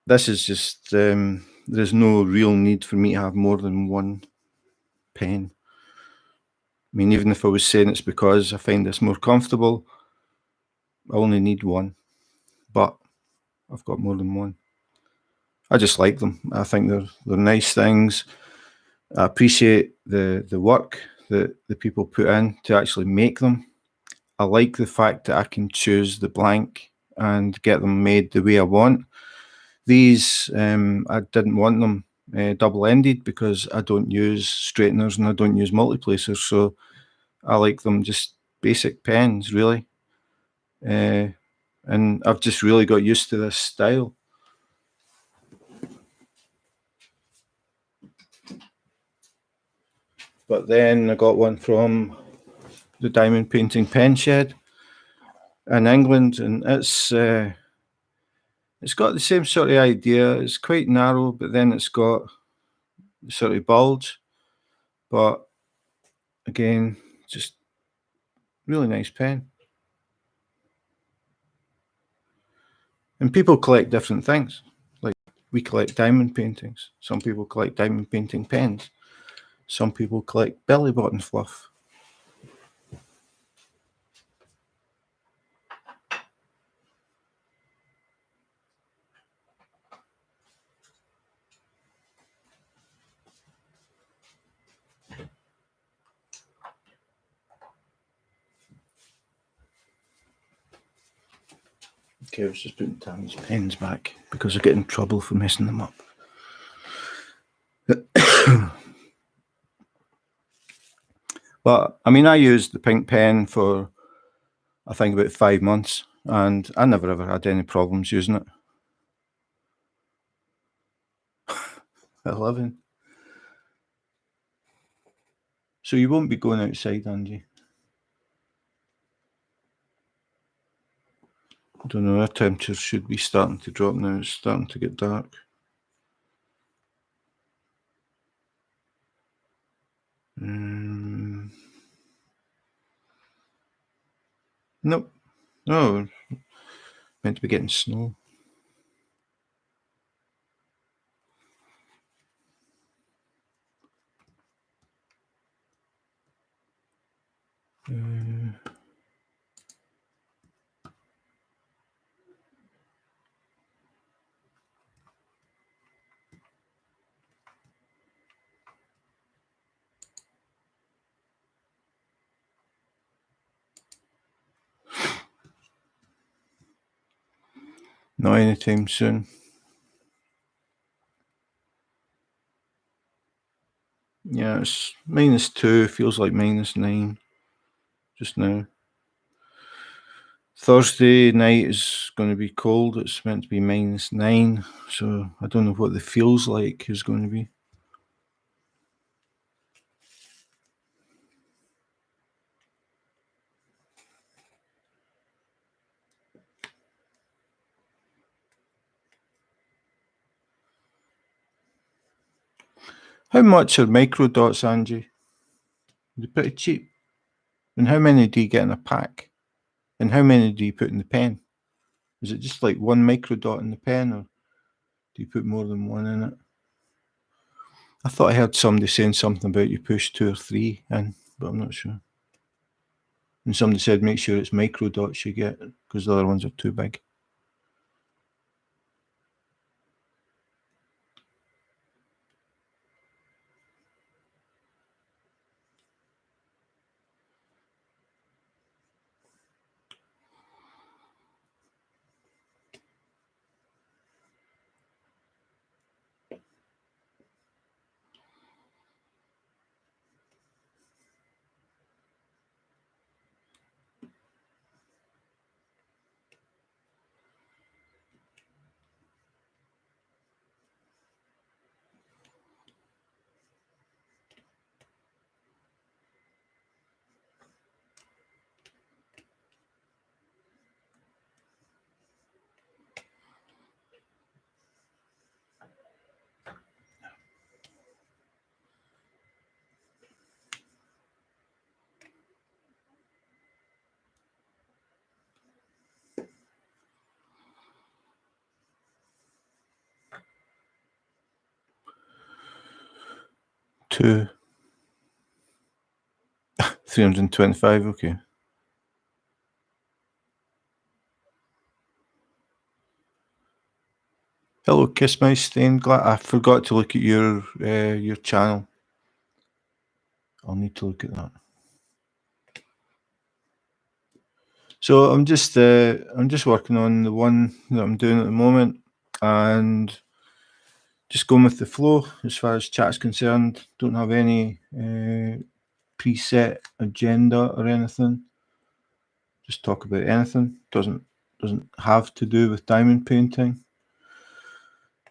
this is just, there's no real need for me to have more than one pen. I mean, even if I was saying it's because I find this more comfortable, I only need one, but I've got more than one. I just like them. I think they're nice things. I appreciate the work that the people put in to actually make them. I like the fact that I can choose the blank and get them made the way I want. These, I didn't want them double-ended because I don't use straighteners and I don't use multiplacers, so I like them just basic pens, really. And I've just really got used to this style. But then I got one from the Diamond Painting Pen Shed in England, and it's got the same sort of idea. It's quite narrow, but then it's got the sort of bulge. But again, just really nice pen. And people collect different things. Like we collect diamond paintings. Some people collect diamond painting pens. Some people collect belly button fluff. Okay, I was just putting Tammy's pens back because I get in trouble for messing them up. But I mean, I used the pink pen for I think about 5 months, and I never ever had any problems using it. 11. So you won't be going outside, Angie? I don't know, our temperatures should be starting to drop now. It's starting to get dark. Nope. Oh, meant to be getting snow. Not anytime soon. Yeah, it's -2, feels like -9 just now. Thursday night is going to be cold. It's meant to be -9, so I don't know what the feels like is going to be. How much are micro dots, Angie? They're pretty cheap. And how many do you get in a pack? And how many do you put in the pen? Is it just like one micro dot in the pen, or do you put more than one in it? I thought I heard somebody saying something about you push 2 or 3 in, but I'm not sure. And somebody said make sure it's micro dots you get because the other ones are too big. 2. 325, okay. Hello, Kiss My Stain. Glad I forgot to look at your channel. I'll need to look at that. So I'm just working on the one that I'm doing at the moment, and just going with the flow as far as chat's concerned. Don't have any preset agenda or anything. Just talk about anything. Doesn't have to do with diamond painting.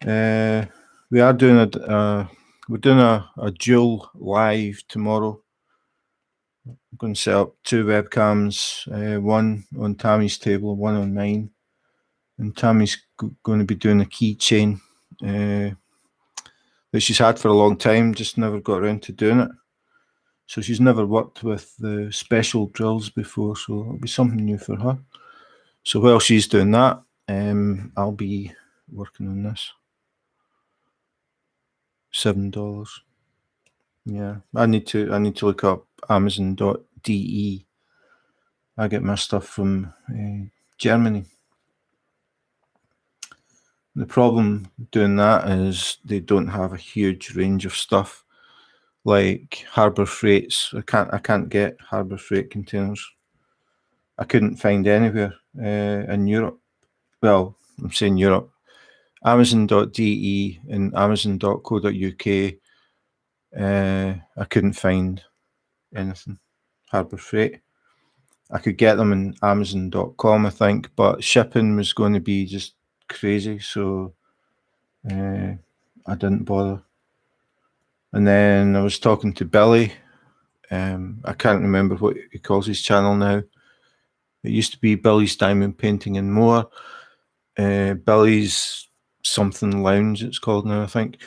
We are doing we're doing a dual live tomorrow. I'm going to set up 2 webcams, one on Tammy's table, one on mine. And Tammy's going to be doing a keychain that she's had for a long time, just never got around to doing it. So she's never worked with the special drills before, so it'll be something new for her. So while she's doing that, I'll be working on this. $7. Yeah, I need to look up Amazon.de. I get my stuff from Germany. The problem doing that is they don't have a huge range of stuff like Harbour Freights. I can't get Harbour Freight containers. I couldn't find anywhere in Europe. Well, I'm saying Europe. Amazon.de and Amazon.co.uk. I couldn't find anything Harbour Freight. I could get them in Amazon.com, I think, but shipping was going to be just crazy, so I didn't bother. And then I was talking to Billy. I can't remember what he calls his channel now. It used to be Billy's Diamond Painting and More. Billy's something Lounge it's called now, I think.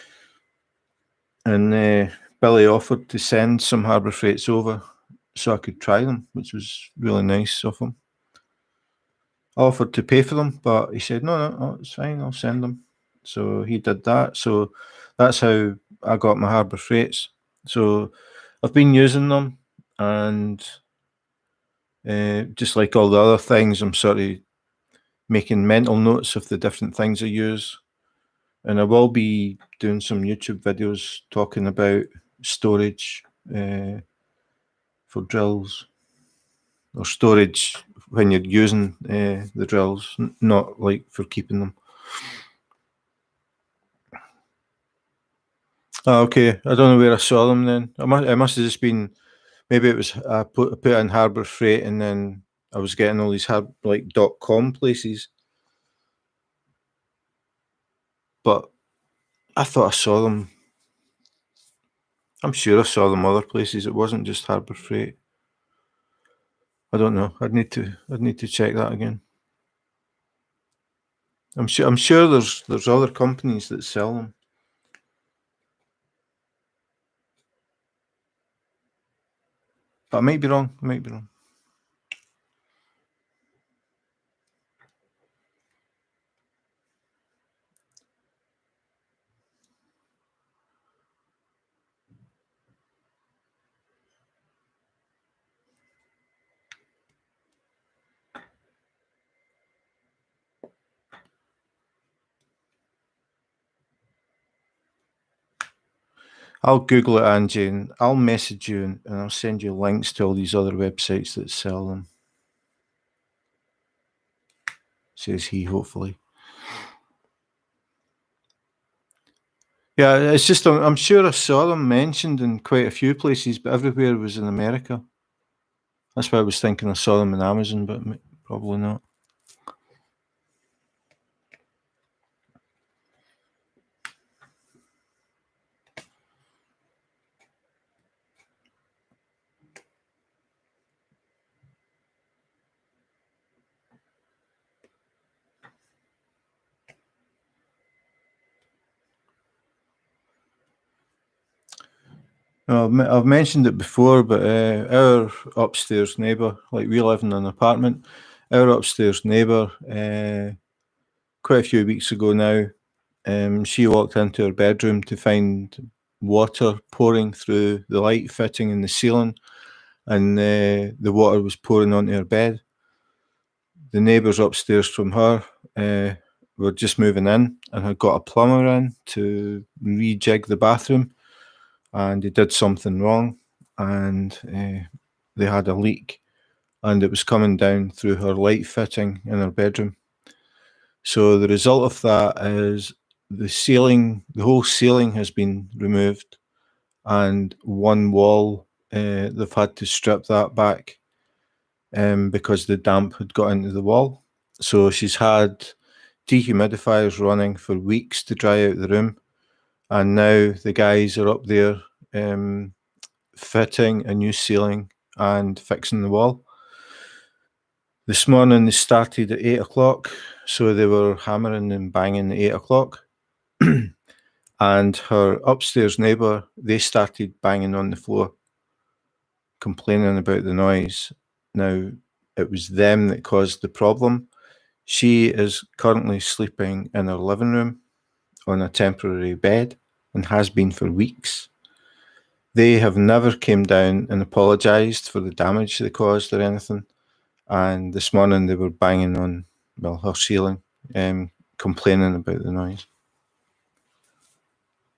And Billy offered to send some Harbour Freights over so I could try them, which was really nice of him. I offered to pay for them, but he said, no, it's fine, I'll send them. So he did that. So that's how I got my Harbour Freights. So I've been using them, and just like all the other things, I'm sort of making mental notes of the different things I use. And I will be doing some YouTube videos talking about storage for drills, or storage when you're using the drills, not like for keeping them. Oh, okay, I don't know where I saw them then. It must have just been, maybe it was I put in Harbour Freight, and then I was getting all these like .com places. But I thought I saw them. I'm sure I saw them other places. It wasn't just Harbour Freight. I don't know. I'd need to check that again. I'm sure there's other companies that sell them. But I might be wrong. I'll Google it, Angie, and I'll message you, and I'll send you links to all these other websites that sell them. Says he, hopefully. Yeah, it's just I'm sure I saw them mentioned in quite a few places, but everywhere was in America. That's why I was thinking I saw them in Amazon, but probably not. I've mentioned it before, but our upstairs neighbour, like we live in an apartment, our upstairs neighbour, quite a few weeks ago now, she walked into her bedroom to find water pouring through the light fitting in the ceiling, and the water was pouring onto her bed. The neighbours upstairs from her were just moving in and had got a plumber in to rejig the bathroom, and he did something wrong, and they had a leak, and it was coming down through her light fitting in her bedroom. So the result of that is the whole ceiling has been removed, and one wall, they've had to strip that back because the damp had got into the wall. So she's had dehumidifiers running for weeks to dry out the room, and now the guys are up there fitting a new ceiling and fixing the wall. This morning they started at 8 o'clock, so they were hammering and banging at 8 o'clock. And her upstairs neighbour, they started banging on the floor, complaining about the noise. Now, it was them that caused the problem. She is currently sleeping in her living room on a temporary bed and has been for weeks. They have never came down and apologised for the damage they caused or anything. And this morning they were banging on, well, her ceiling, complaining about the noise.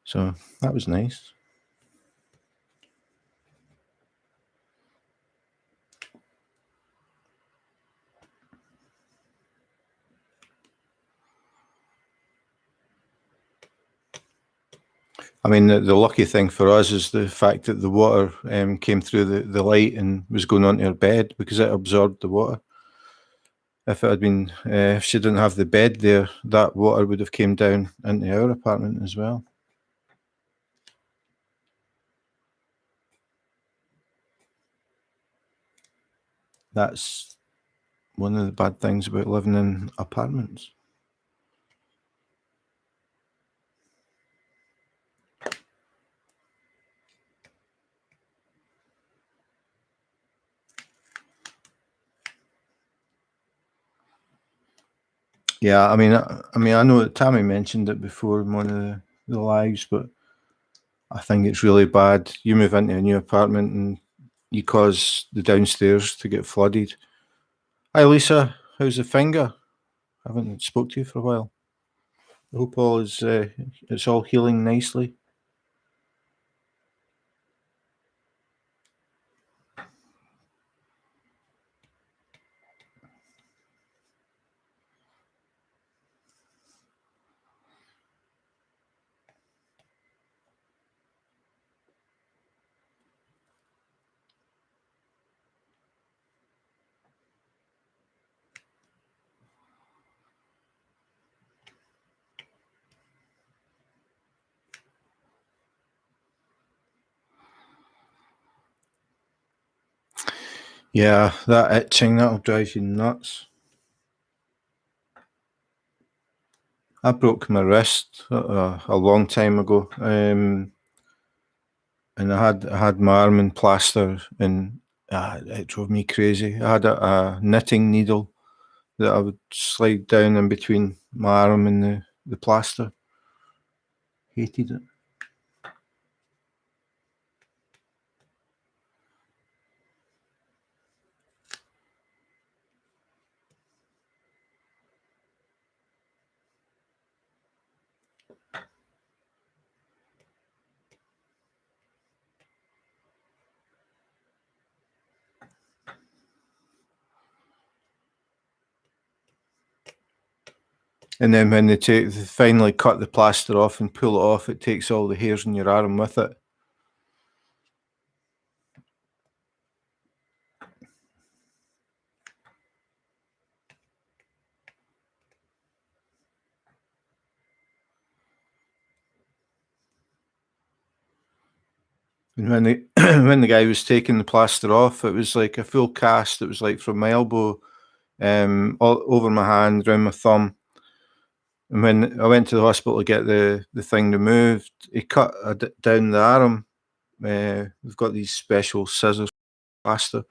So that was nice. I mean, the lucky thing for us is the fact that the water came through the light and was going onto her bed, because it absorbed the water. If it had been, if she didn't have the bed there, that water would have came down into our apartment as well. That's one of the bad things about living in apartments. Yeah, I mean, I know that Tammy mentioned it before in one of the lives, but I think it's really bad. You move into a new apartment and you cause the downstairs to get flooded. Hi, Lisa. How's the finger? I haven't spoke to you for a while. I hope all is it's all healing nicely. Yeah, that itching, that'll drive you nuts. I broke my wrist a long time ago, and I had my arm in plaster, and it drove me crazy. I had a knitting needle that I would slide down in between my arm and the plaster. Hated it. And then when they finally cut the plaster off and pull it off, it takes all the hairs in your arm with it. And when the when the guy was taking the plaster off, it was like a full cast. It was like from my elbow, all over my hand, around my thumb. And when I went to the hospital to get the thing removed, he cut down the arm. We've got these special scissors, plaster.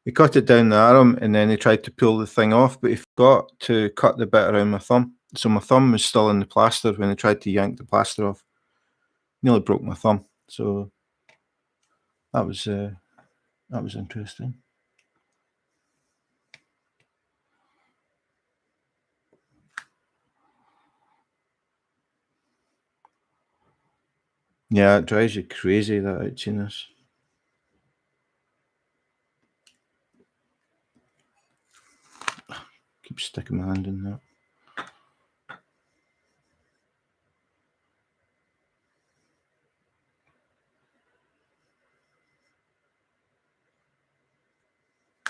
He cut it down the arm, and then he tried to pull the thing off, but he forgot to cut the bit around my thumb. So my thumb was still in the plaster when he tried to yank the plaster off. nearly broke my thumb. So that was interesting. Yeah, it drives you crazy, that itchiness. Keep sticking my hand in there.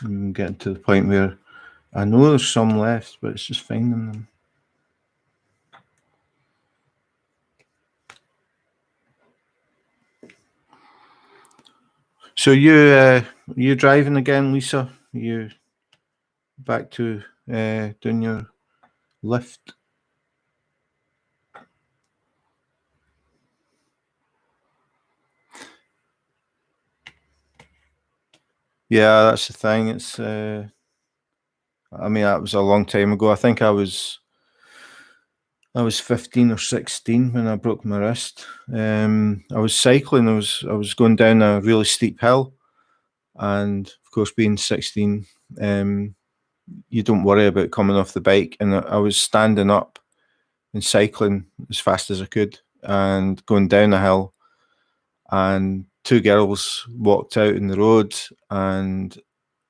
I'm getting to the point where I know there's some left, but it's just finding them. So you driving again, Lisa? You back to doing your lift? Yeah, that's the thing. It's I mean, that was a long time ago. I think I was 15 or 16 when I broke my wrist. I was cycling. I was going down a really steep hill, and of course, being 16, you don't worry about coming off the bike. And I was standing up and cycling as fast as I could, and going down a hill. And two girls walked out in the road, and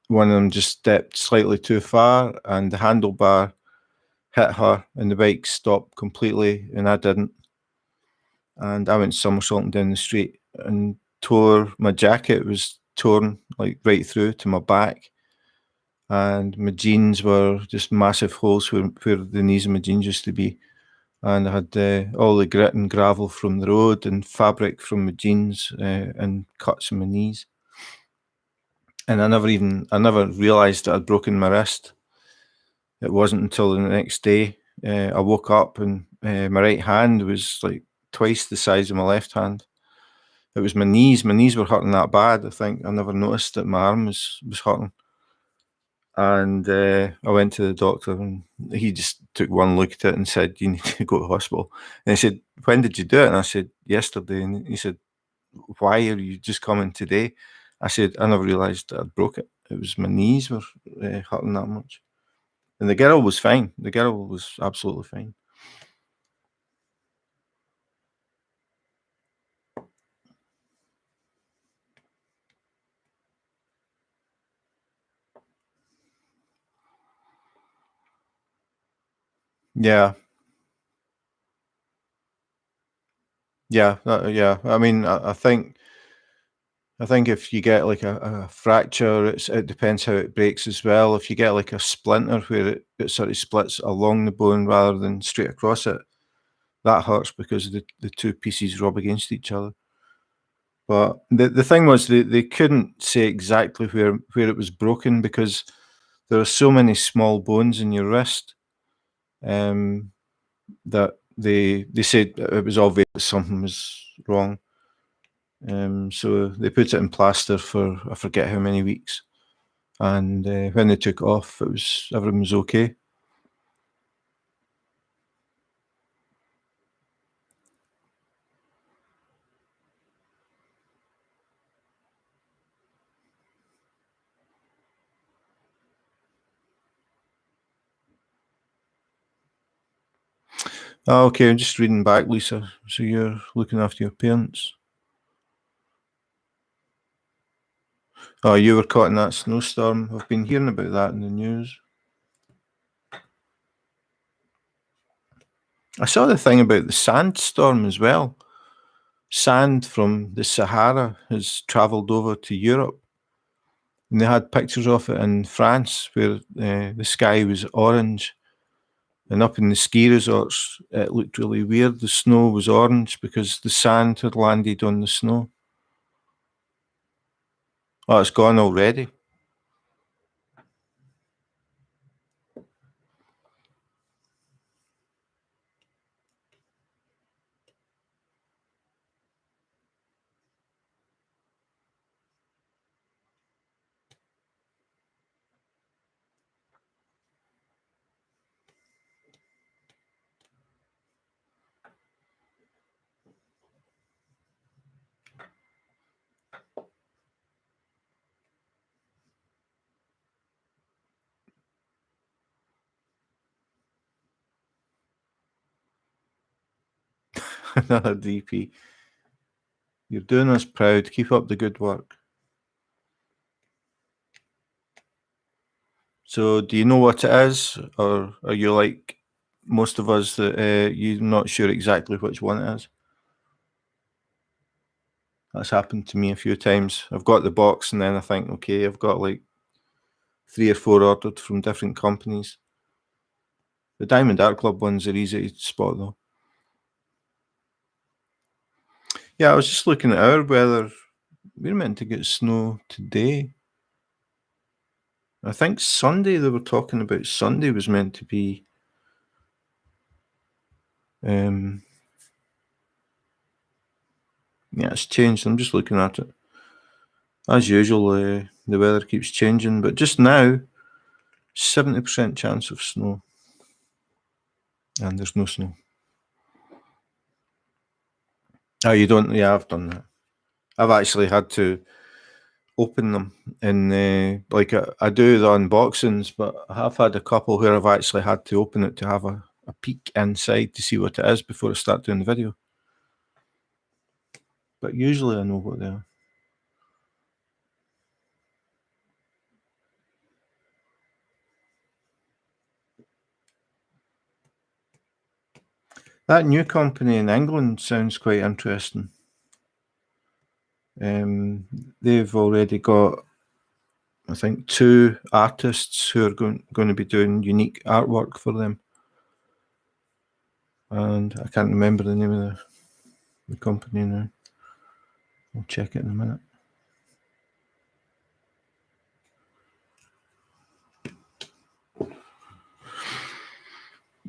one of them just stepped slightly too far, and the handlebar hit her, and the bike stopped completely, and I didn't. And I went somersaulting down the street and tore my jacket. It was torn like right through to my back, and my jeans were just massive holes where the knees of my jeans used to be. And I had all the grit and gravel from the road and fabric from my jeans and cuts in my knees. And I never realised that I'd broken my wrist. It wasn't until the next day I woke up and my right hand was like twice the size of my left hand. It was my knees. My knees were hurting that bad. I think I never noticed that my arm was hurting. And I went to the doctor, and he just took one look at it and said, "You need to go to hospital." And he said, "When did you do it?" And I said, "Yesterday." And he said, "Why are you just coming today?" I said, "I never realised that I'd broke it. It was my knees were hurting that much." And the girl was fine. The girl was absolutely fine. Yeah, yeah, yeah. I mean, I think if you get like a fracture, it depends how it breaks as well. If you get like a splinter where it sort of splits along the bone rather than straight across it, that hurts because the two pieces rub against each other. But the thing was they couldn't say exactly where it was broken because there are so many small bones in your wrist um, that they said it was obvious that something was wrong. So they put it in plaster for I forget how many weeks, and when they took it off, everything was okay. Oh, okay, I'm just reading back, Lisa. So you're looking after your parents. Oh, you were caught in that snowstorm. I've been hearing about that in the news. I saw the thing about the sandstorm as well. Sand from the Sahara has travelled over to Europe, and they had pictures of it in France where the sky was orange. And up in the ski resorts, it looked really weird. The snow was orange because the sand had landed on the snow. Oh, it's gone already. Another DP. You're doing us proud. Keep up the good work. So, do you know what it is, or are you like most of us that you're not sure exactly which one it is? That's happened to me a few times. I've got the box, and then I think, okay, I've got like 3 or 4 ordered from different companies. The Diamond Art Club ones are easy to spot, though. Yeah, I was just looking at our weather. We're meant to get snow today. I think Sunday, they were talking about Sunday was meant to be yeah, it's changed. I'm just looking at it. As usual, the weather keeps changing, but just now, 70% chance of snow. And there's no snow. Oh, you don't? Yeah, I've done that. I've actually had to open them in like I do the unboxings, but I have had a couple where I've actually had to open it to have a peek inside to see what it is before I start doing the video. But usually I know what they are. That new company in England sounds quite interesting. They've already got, I think, 2 artists who are going to be doing unique artwork for them. And I can't remember the name of the company now. I'll check it in a minute.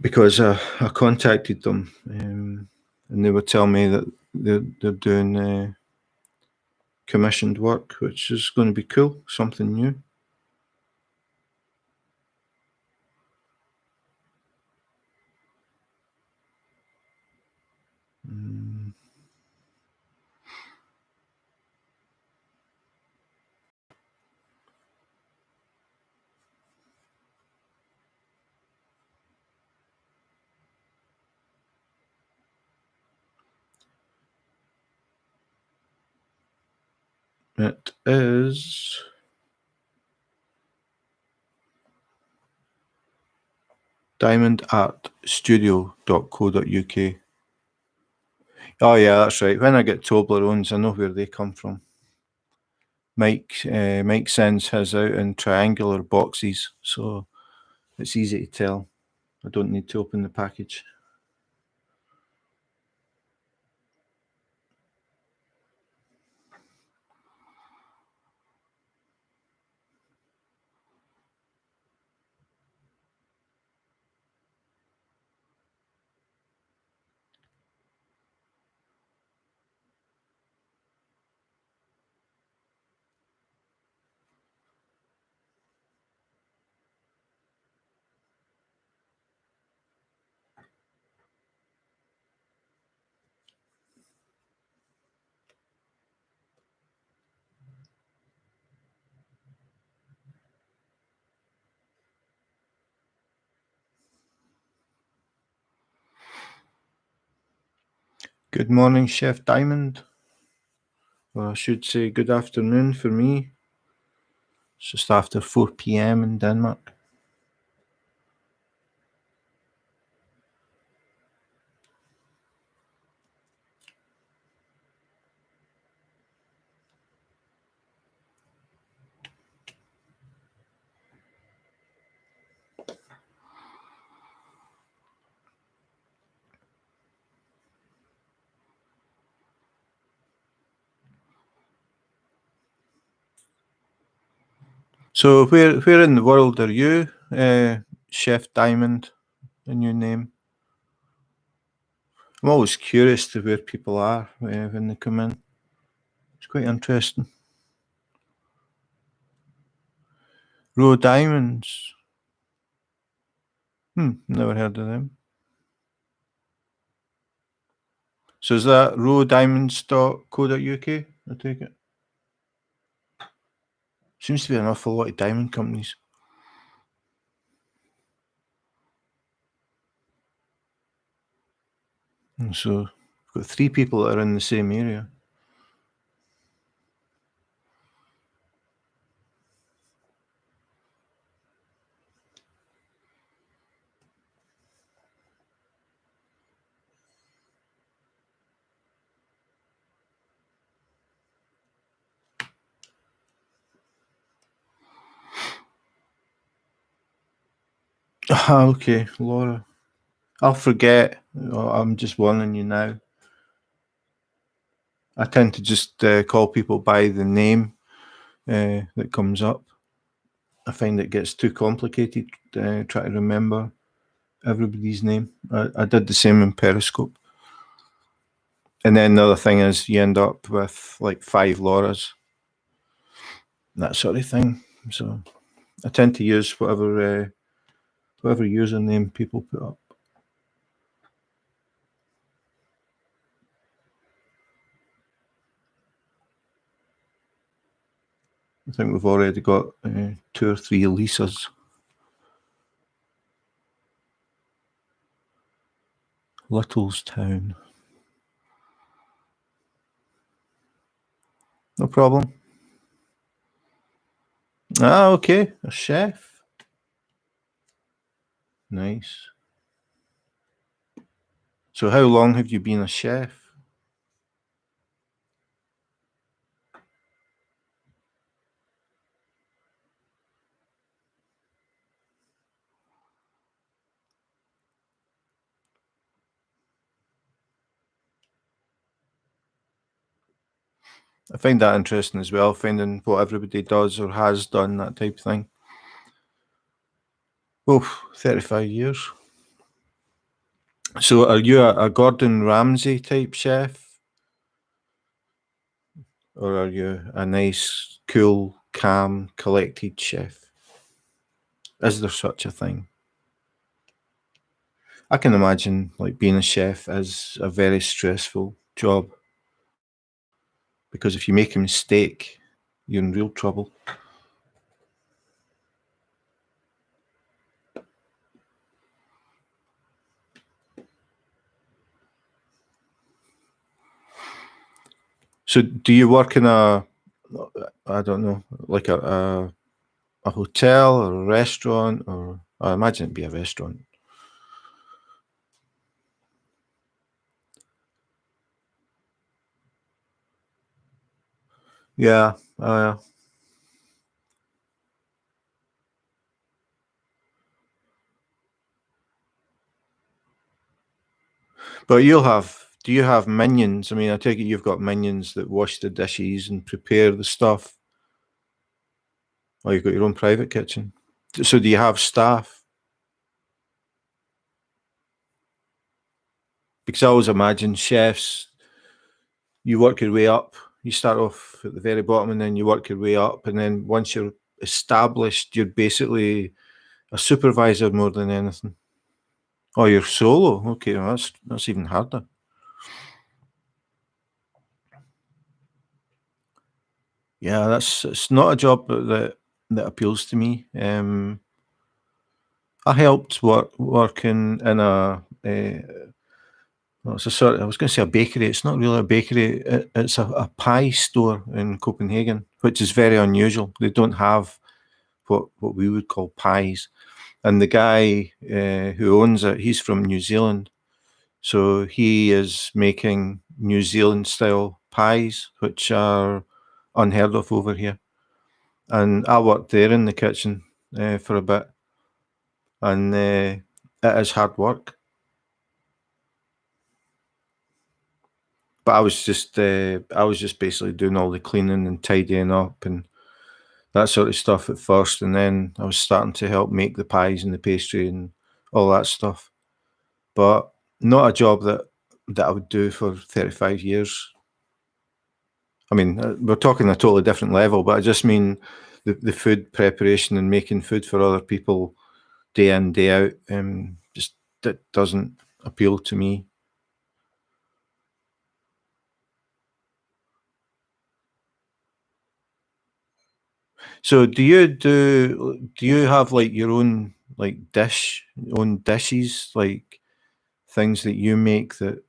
Because I contacted them and they were telling me that they're doing commissioned work, which is going to be cool, something new. It is diamondartstudio.co.uk. Oh yeah, that's right. When I get Toblerones, I know where they come from. Mike sends his out in triangular boxes, so it's easy to tell. I don't need to open the package. Good morning, Chef Diamond. Well, I should say good afternoon for me. It's just after 4 p.m. in Denmark. So where in the world are you, Chef Diamond, in your name? I'm always curious to where people are when they come in. It's quite interesting. Raw Diamonds. Never heard of them. So is that rawdiamonds.co.uk? I take it. Seems to be an awful lot of diamond companies. And so We've got 3 people that are in the same area. Ah, okay, Laura. I'll forget. I'm just warning you now. I tend to just call people by the name that comes up. I find it gets too complicated trying to remember everybody's name. I did the same in Periscope. And then the other thing is you end up with like 5 Lauras, that sort of thing. So I tend to use whatever username people put up. I think we've already got 2 or 3 Lisas. Littlestown. No problem. Ah, okay. A chef. Nice. So how long have you been a chef? I find that interesting as well, finding what everybody does or has done, that type of thing. Oh, 35 years. So are you a Gordon Ramsay type chef? Or are you a nice, cool, calm, collected chef? Is there such a thing? I can imagine like being a chef is a very stressful job because if you make a mistake, you're in real trouble. So do you work in I don't know, like a hotel or a restaurant, or I imagine it'd be a restaurant. Yeah, but do you have minions? I mean, I take it you've got minions that wash the dishes and prepare the stuff. Or you've got your own private kitchen. So do you have staff? Because I always imagine chefs, you work your way up. You start off at the very bottom and then you work your way up. And then once you're established, you're basically a supervisor more than anything. Oh, you're solo. Okay, well, that's even harder. Yeah, it's not a job that appeals to me. I helped working in well, it's a sort of, I was going to say a bakery. It's not really a bakery. It's a pie store in Copenhagen, which is very unusual. They don't have what we would call pies. And the guy who owns it, he's from New Zealand. So he is making New Zealand style pies, which are unheard of over here. And I worked there in the kitchen for a bit, and it is hard work. But I was just basically doing all the cleaning and tidying up and that sort of stuff at first, and then I was starting to help make the pies and the pastry and all that stuff. But not a job that I would do for 35 years. I mean, we're talking a totally different level, but I just mean the food preparation and making food for other people day in, day out, just that doesn't appeal to me. So do you have like your own like own dishes, like things that you make that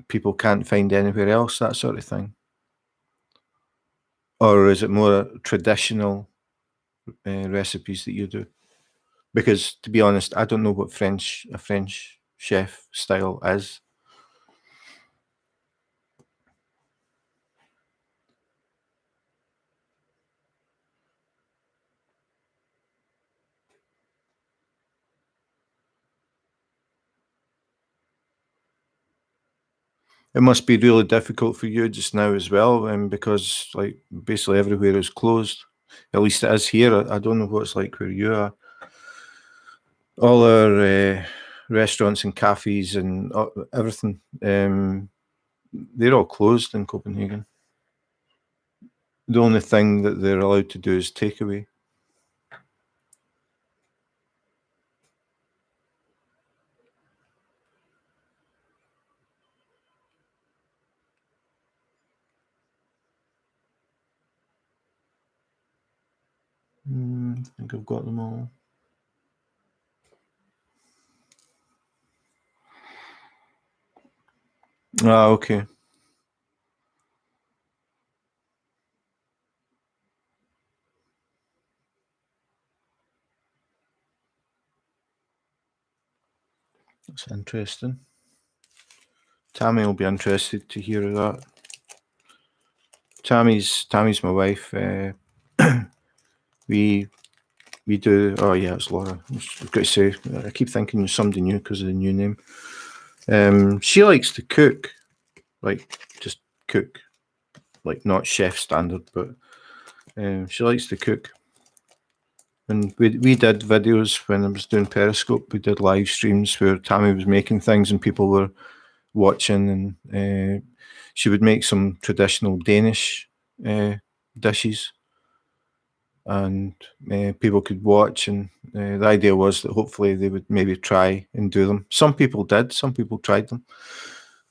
people can't find anywhere else, that sort of thing? Or is it more traditional recipes that you do? Because to be honest, I don't know what a French chef style is. It must be really difficult for you just now as well, because like basically everywhere is closed. At least it is here. I don't know what it's like where you are. All our restaurants and cafes and everything, they're all closed in Copenhagen. The only thing that they're allowed to do is takeaway. I think I've got them all. Ah, okay. That's interesting. Tammy will be interested to hear that. Tammy's my wife. We we do. Oh yeah, it's Laura. I've got to say, I keep thinking there's somebody new because of the new name. She likes to cook, like just cook, like not chef standard, but she likes to cook. And we did videos when I was doing Periscope. We did live streams where Tammy was making things and people were watching, and she would make some traditional Danish dishes, and people could watch. And the idea was that hopefully they would maybe try and do them. Some people did. Some people tried them.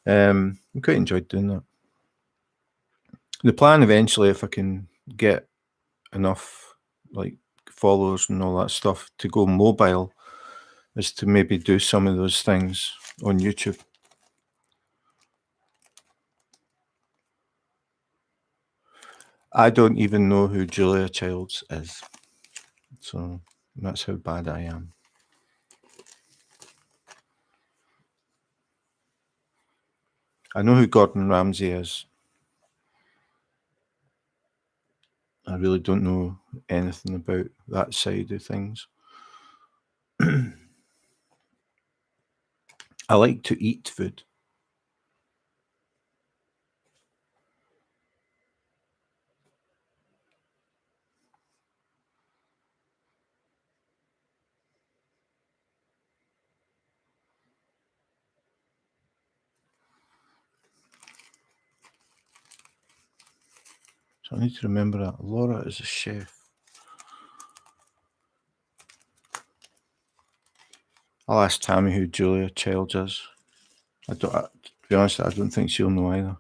I quite enjoyed doing that. The plan eventually, if I can get enough like followers and all that stuff to go mobile, is to maybe do some of those things on YouTube. I don't even know who Julia Childs is, so that's how bad I am. I know who Gordon Ramsay is. I really don't know anything about that side of things. I like to eat food. So I need to remember that. Laura is a chef. I'll ask Tammy who Julia Childs is. To be honest, I don't think she'll know either.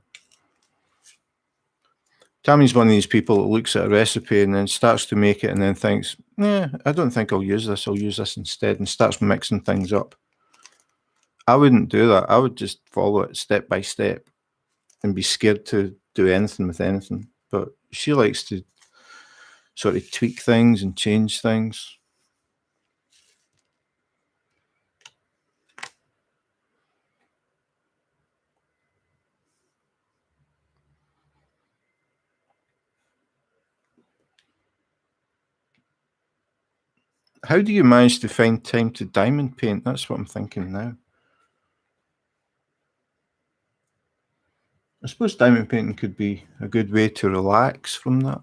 Tammy's one of these people that looks at a recipe and then starts to make it and then thinks, I don't think I'll use this. I'll use this instead, and starts mixing things up. I wouldn't do that. I would just follow it step by step and be scared to do anything with anything. But she likes to sort of tweak things and change things. How do you manage to find time to diamond paint? That's what I'm thinking now. I suppose diamond painting could be a good way to relax from that.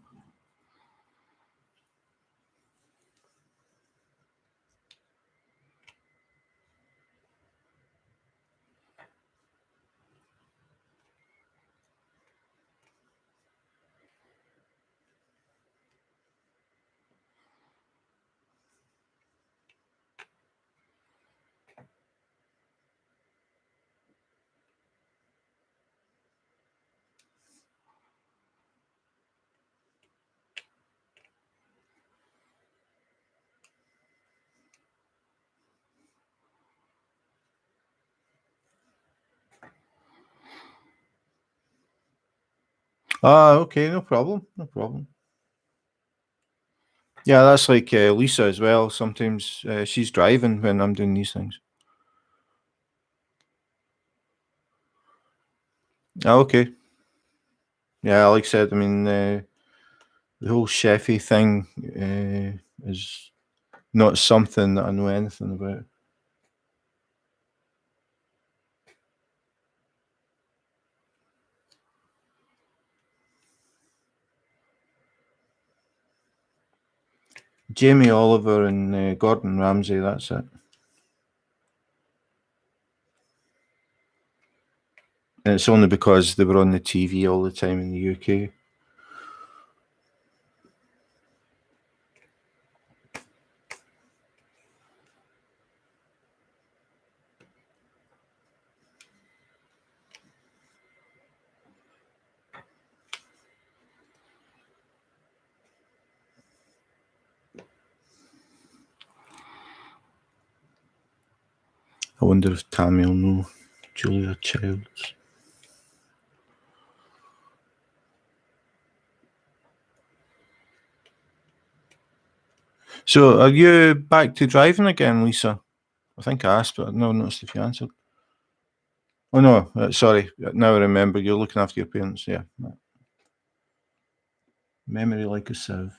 Ah, okay, no problem, no problem. Yeah, that's like Lisa as well. Sometimes she's driving when I'm doing these things. Ah, okay. Yeah, like I said, I mean, the whole chefy thing is not something that I know anything about. Jamie Oliver and Gordon Ramsay, that's it. And it's only because they were on the TV all the time in the UK. I wonder if Tammy will know Julia Childs. So, are you back to driving again, Lisa? I think I asked, but I never noticed if you answered. Oh no, sorry. Now I remember. You're looking after your parents. Yeah, memory like a sieve.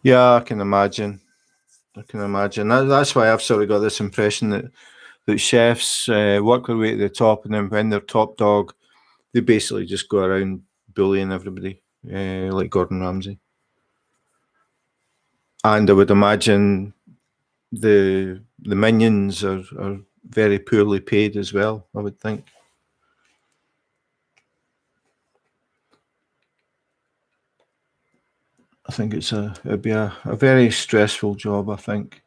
Yeah, I can imagine. I can imagine. That's why I've sort of got this impression that chefs work their way to the top, and then when they're top dog, they basically just go around bullying everybody, like Gordon Ramsay. And I would imagine the minions are very poorly paid as well, I would think. I think it'd be a very stressful job, I think.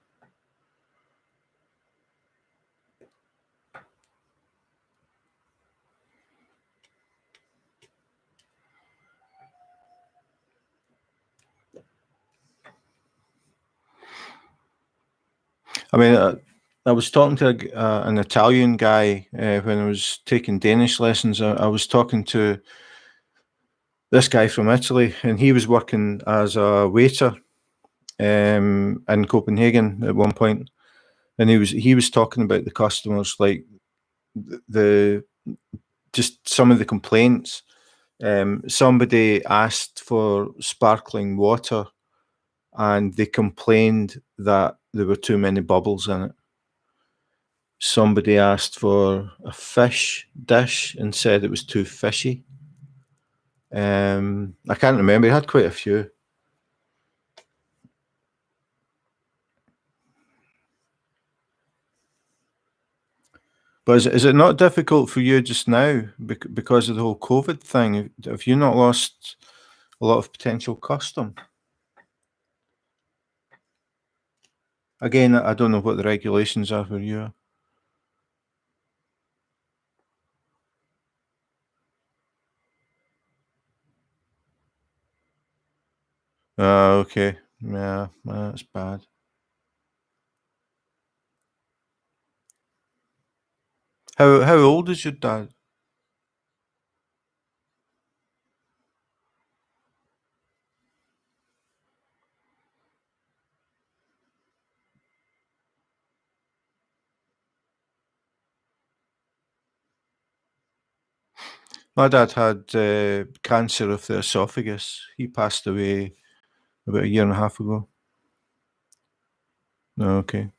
I mean, I was talking to an Italian guy when I was taking Danish lessons. I was talking to this guy from Italy, and he was working as a waiter in Copenhagen at one point, and he was talking about the customers, like the just some of the complaints. Somebody asked for sparkling water, and they complained that there were too many bubbles in it. Somebody asked for a fish dish and said it was too fishy. I can't remember. He had quite a few. But is it not difficult for you just now because of the whole COVID thing? Have you not lost a lot of potential custom? Again, I don't know what the regulations are for you. Okay. Yeah, that's bad. How old is your dad? My dad had cancer of the esophagus. He passed away about a year and a half ago. Okay.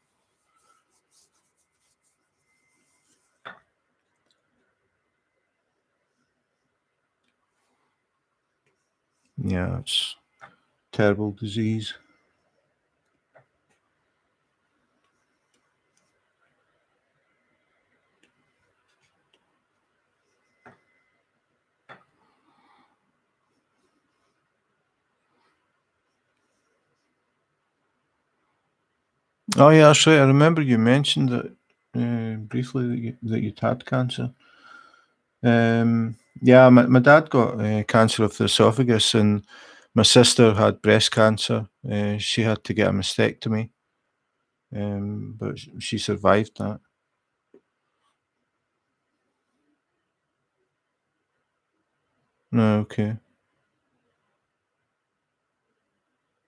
Yeah, it's terrible disease. Oh yeah, that's right. I remember you mentioned it briefly that you'd had cancer. Yeah, my dad got cancer of the esophagus, and my sister had breast cancer. She had to get a mastectomy, but she survived that. No, okay.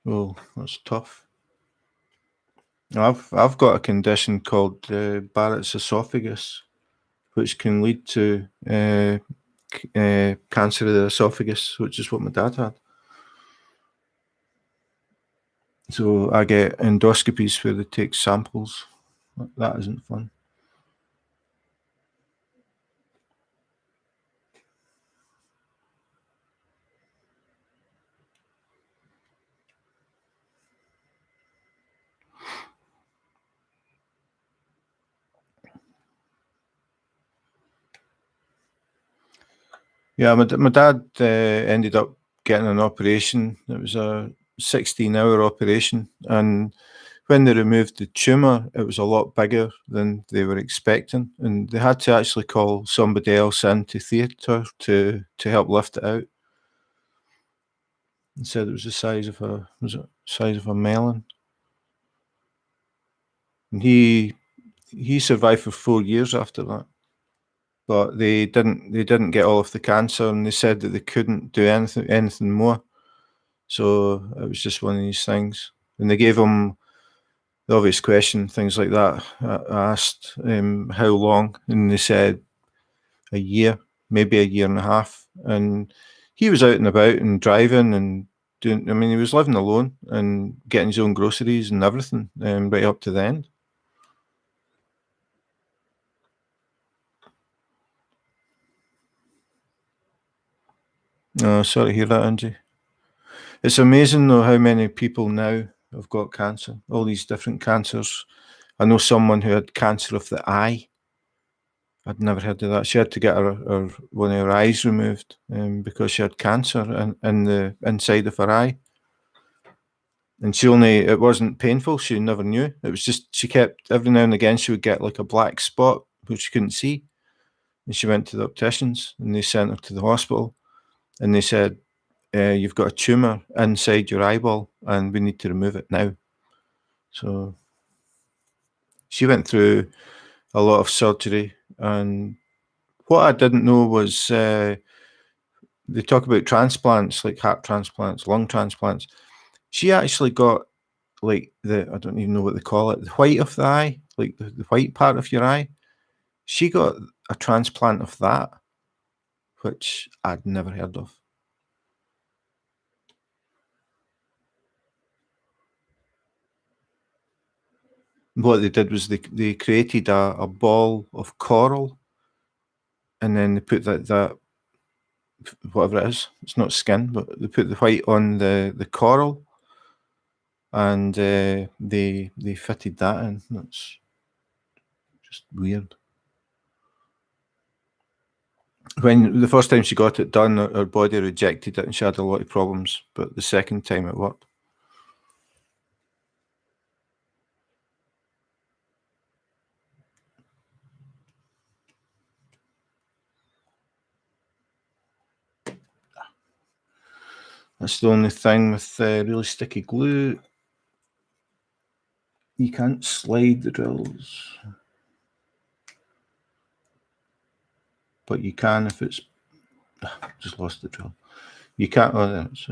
Well, that's tough. I've got a condition called Barrett's esophagus, which can lead to cancer of the esophagus, which is what my dad had. So I get endoscopies where they take samples. That isn't fun. Yeah, my dad ended up getting an operation. It was a 16-hour operation, and when they removed the tumor, it was a lot bigger than they were expecting, and they had to actually call somebody else into theatre to help lift it out. And said it was the size of a size of a melon. And he survived for 4 years after that. But they didn't get all of the cancer, and they said that they couldn't do anything more. So it was just one of these things. And they gave him the obvious question, things like that. I asked how long, and they said a year, maybe a year and a half. And he was out and about and driving and doing. I mean, he was living alone and getting his own groceries and everything, right up to the end. Oh, sorry to hear that, Angie. It's amazing though how many people now have got cancer. All these different cancers. I know someone who had cancer of the eye. I'd never heard of that. She had to get her one of her eyes removed because she had cancer in the inside of her eye. And it wasn't painful. She never knew. It was just, she kept, every now and again, she would get like a black spot, which she couldn't see. And she went to the opticians and they sent her to the hospital. And they said, you've got a tumor inside your eyeball and we need to remove it now. So she went through a lot of surgery. And what I didn't know was they talk about transplants, like heart transplants, lung transplants. She actually got like I don't even know what they call it, the white of the eye, like the white part of your eye. She got a transplant of that, which I'd never heard of. What they did was they created a ball of coral, and then they put that whatever it is. It's not skin, but they put the white on the coral, and they fitted that in. That's just weird. When the first time she got it done, her body rejected it, and she had a lot of problems. But the second time it worked. That's the only thing with really sticky glue. You can't slide the drills, but you can if it's. Just lost the drill. You can't.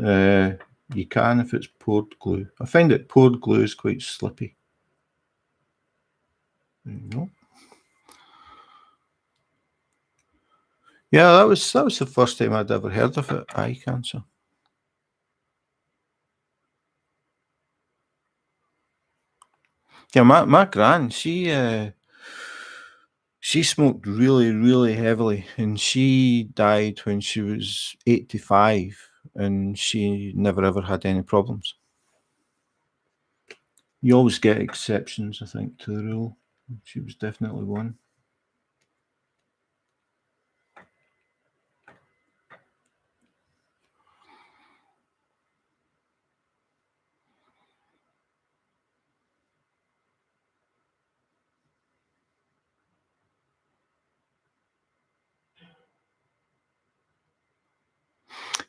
You can if it's poured glue. I find that poured glue is quite slippy. There you go. Yeah, that was the first time I'd ever heard of it. Eye cancer. Yeah, my gran, she smoked really, really heavily, and she died when she was 85, and she never ever had any problems. You always get exceptions, I think, to the rule. She was definitely one.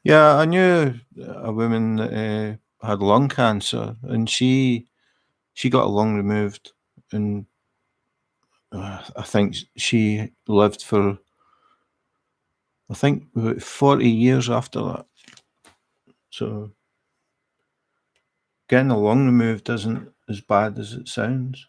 Yeah, I knew a woman that had lung cancer, and she got a lung removed, and I think she lived for, I think, about 40 years after that. So getting a lung removed isn't as bad as it sounds.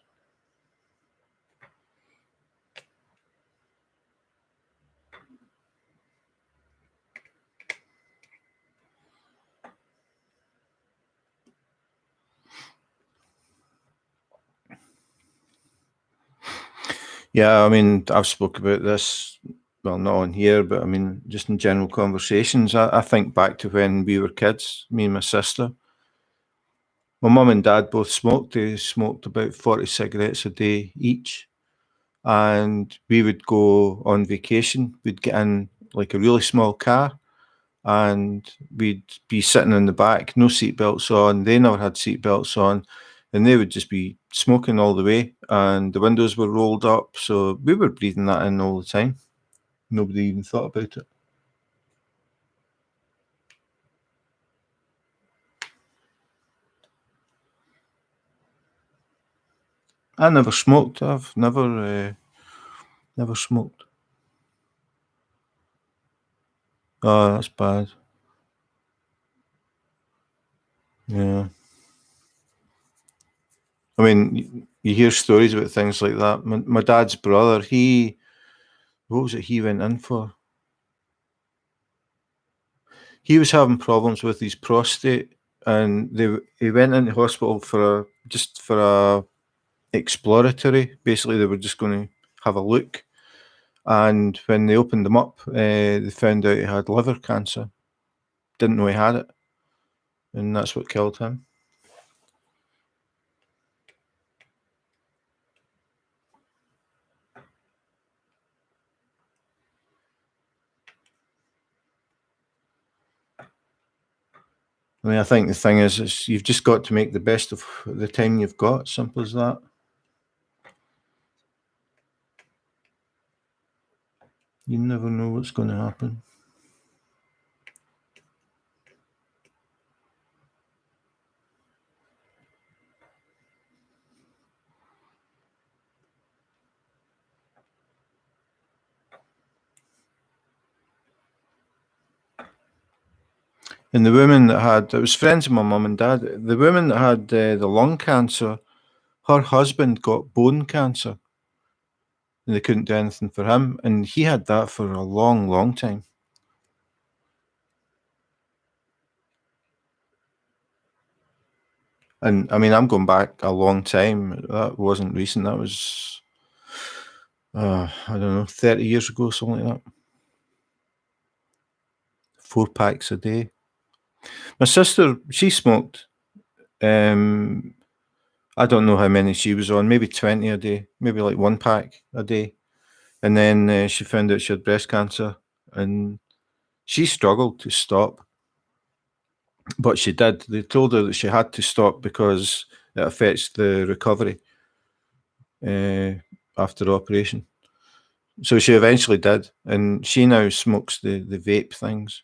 Yeah, I mean, I've spoke about this, well, not on here, but I mean, just in general conversations. I think back to when we were kids, me and my sister. My mum and dad both smoked. They smoked about 40 cigarettes a day each. And we would go on vacation. We'd get in like a really small car and we'd be sitting in the back, no seatbelts on. They never had seatbelts on. And they would just be smoking all the way. And the windows were rolled up. So we were breathing that in all the time. Nobody even thought about it. I never smoked. I've never smoked. Oh, that's bad. Yeah. I mean, you hear stories about things like that. My dad's brother, what was it he went in for? He was having problems with his prostate, and he went into hospital for a exploratory. Basically, they were just going to have a look, and when they opened him up, they found out he had liver cancer. Didn't know he had it, and that's what killed him. I mean, I think the thing is you've just got to make the best of the time you've got. Simple as that. You never know what's going to happen. And the woman that had, it was friends of my mum and dad, the woman that had the lung cancer, her husband got bone cancer and they couldn't do anything for him. And he had that for a long, long time. And I mean, I'm going back a long time. That wasn't recent. That was, I don't know, 30 years ago, something like that. 4 packs a day. My sister, she smoked. Um, I don't know how many she was on, maybe 20 a day, maybe like 1 pack a day. And then she found out she had breast cancer and she struggled to stop, but she did. They told her that she had to stop because it affects the recovery uh, after operation. So she eventually did, and she now smokes the vape things.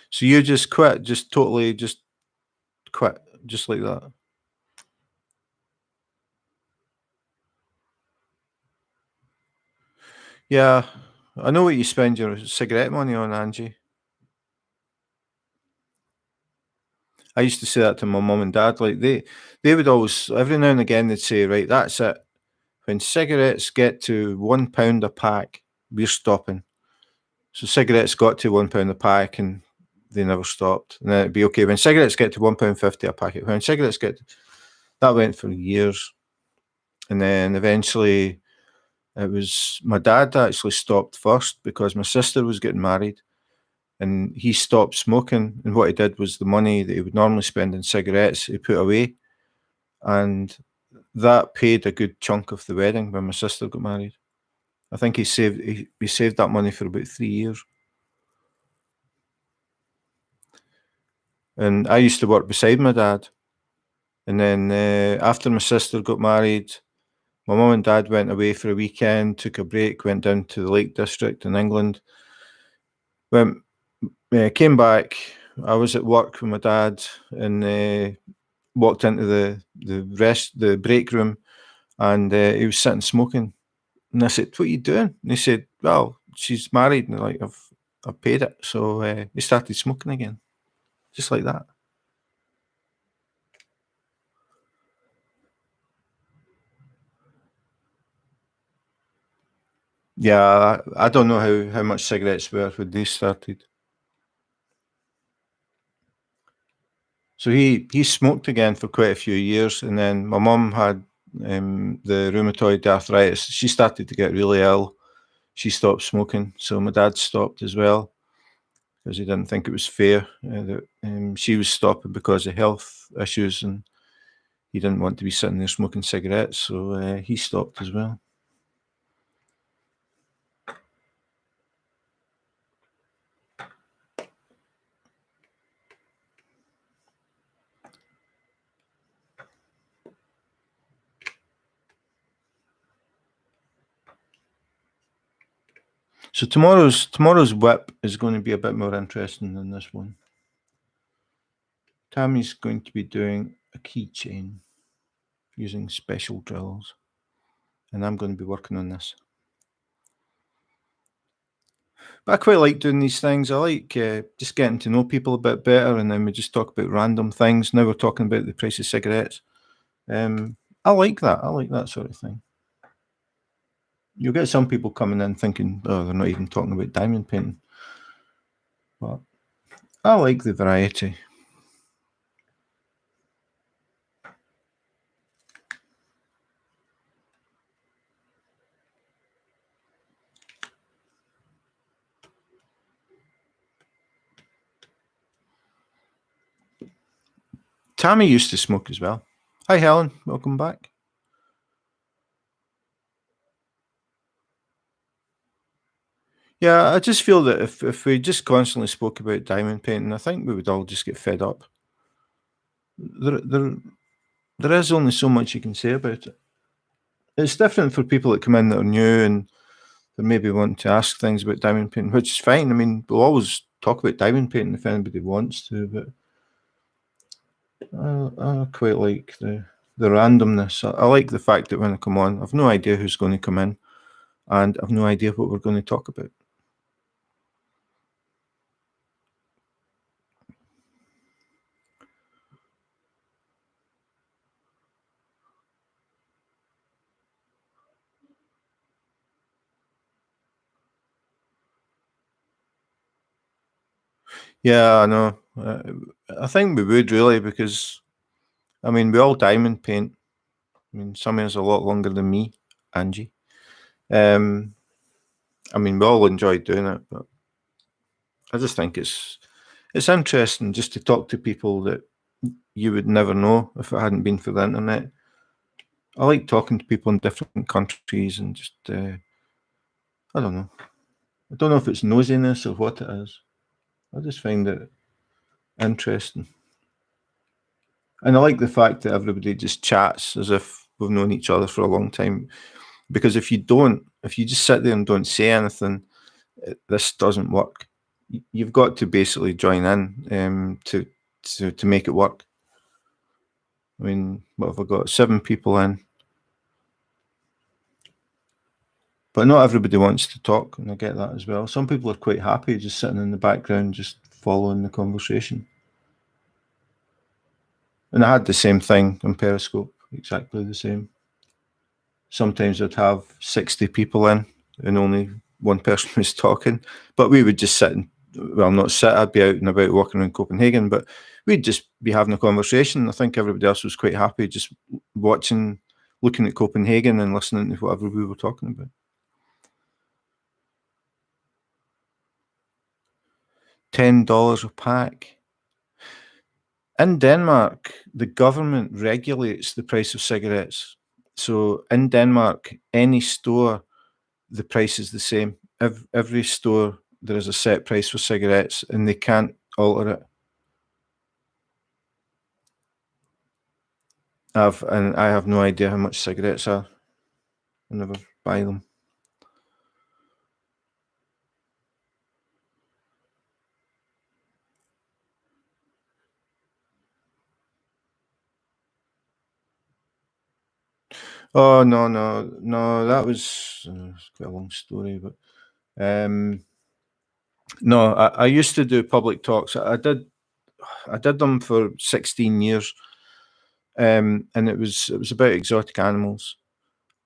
So you just quit, just totally just quit, just like that. Yeah, I know what you spend your cigarette money on, Angie. I used to say that to my mum and dad. Like they would always every now and again they'd say, right, that's it. When cigarettes get to £1 a pack, we're stopping. So cigarettes got to £1 a pack and they never stopped. And then it'd be okay. When cigarettes get to £1.50 a packet, when cigarettes get that went for years. And then eventually it was my dad actually stopped first because my sister was getting married and he stopped smoking. And what he did was the money that he would normally spend on cigarettes, he put away. And that paid a good chunk of the wedding when my sister got married. I think he saved that money for about 3 years. And I used to work beside my dad. And then after my sister got married, my mum and dad went away for a weekend, took a break, went down to the Lake District in England. Came back. I was at work with my dad and walked into the break room, and he was sitting smoking. And I said, "What are you doing?" And he said, "Well, she's married, and like I've paid it." So he started smoking again, just like that. Yeah, I don't know how much cigarettes were when they started. So he smoked again for quite a few years, and then my mum had the rheumatoid arthritis. She started to get really ill. She stopped smoking, so my dad stopped as well because he didn't think it was fair that she was stopping because of health issues, and he didn't want to be sitting there smoking cigarettes, so he stopped as well. So tomorrow's WIP is going to be a bit more interesting than this one. Tammy's going to be doing a keychain using special drills, and I'm going to be working on this. But I quite like doing these things. I like just getting to know people a bit better, and then we just talk about random things. Now we're talking about the price of cigarettes. I like that. I like that sort of thing. You'll get some people coming in thinking, "Oh, they're not even talking about diamond painting," but I like the variety. Tammy used to smoke as well. Hi, Helen. Welcome back. Yeah, I just feel that if we just constantly spoke about diamond painting, I think we would all just get fed up. There is only so much you can say about it. It's different for people that come in that are new and they maybe want to ask things about diamond painting, which is fine. I mean, we'll always talk about diamond painting if anybody wants to, but I quite like the randomness. I like the fact that when I come on, I've no idea who's going to come in, and I've no idea what we're going to talk about. Yeah, I know. I think we would really because I mean we all diamond paint. I mean, some of us a lot longer than me, Angie. Um, I mean, we all enjoy doing it, but I just think it's interesting just to talk to people that you would never know if it hadn't been for the internet. I like talking to people in different countries and just I don't know. I don't know if it's nosiness or what it is. I just find it interesting, and I like the fact that everybody just chats as if we've known each other for a long time. Because if you just sit there and don't say anything, this doesn't work. You've got to basically join in to make it work. I mean, what have I got? 7 people in, but not everybody wants to talk, and I get that as well. Some people are quite happy just sitting in the background, just following the conversation. And I had the same thing on Periscope, exactly the same. Sometimes I'd have 60 people in, and only one person was talking, but we would just sit and well, not sit. I'd be out and about walking around Copenhagen, but we'd just be having a conversation. I think everybody else was quite happy just watching, looking at Copenhagen and listening to whatever we were talking about. $10 a pack. In Denmark, the government regulates the price of cigarettes. So in Denmark, any store, the price is the same. Every store, there is a set price for cigarettes, and they can't alter it. and I have no idea how much cigarettes are. I never buy them. Oh no, that was quite a long story, but no, I used to do public talks. I did them for 16 years, and it was about exotic animals,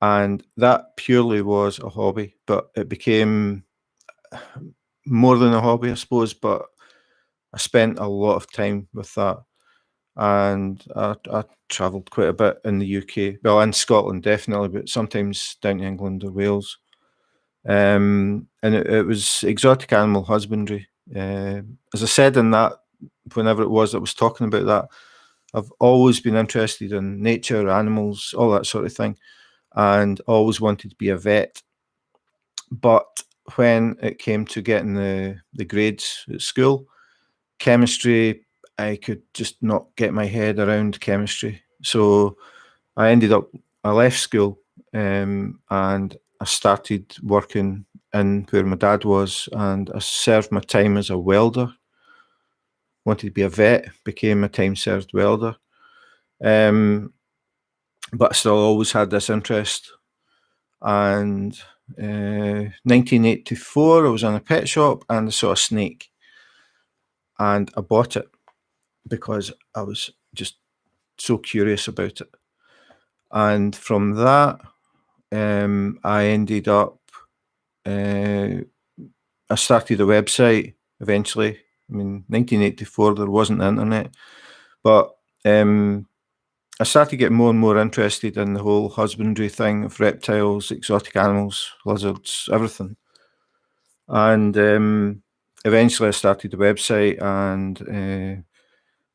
and that purely was a hobby. But it became more than a hobby, I suppose. But I spent a lot of time with that, and I travelled quite a bit in the UK. Well, in Scotland definitely, but sometimes down to England or Wales. And it was exotic animal husbandry. As I said in that, whenever it was that was talking about that, I've always been interested in nature, animals, all that sort of thing, and always wanted to be a vet. But when it came to getting the grades at school, chemistry, I could just not get my head around chemistry. So I left school, and I started working in where my dad was, and I served my time as a welder. Wanted to be a vet, became a time served welder. Um, but I still always had this interest. And 1984, I was in a pet shop and I saw a snake, and I bought it because I was just so curious about it. And from that, I ended up. I started a website eventually. I mean, 1984, there wasn't the internet, but I started getting more and more interested in the whole husbandry thing of reptiles, exotic animals, lizards, everything. And eventually, I started the website, and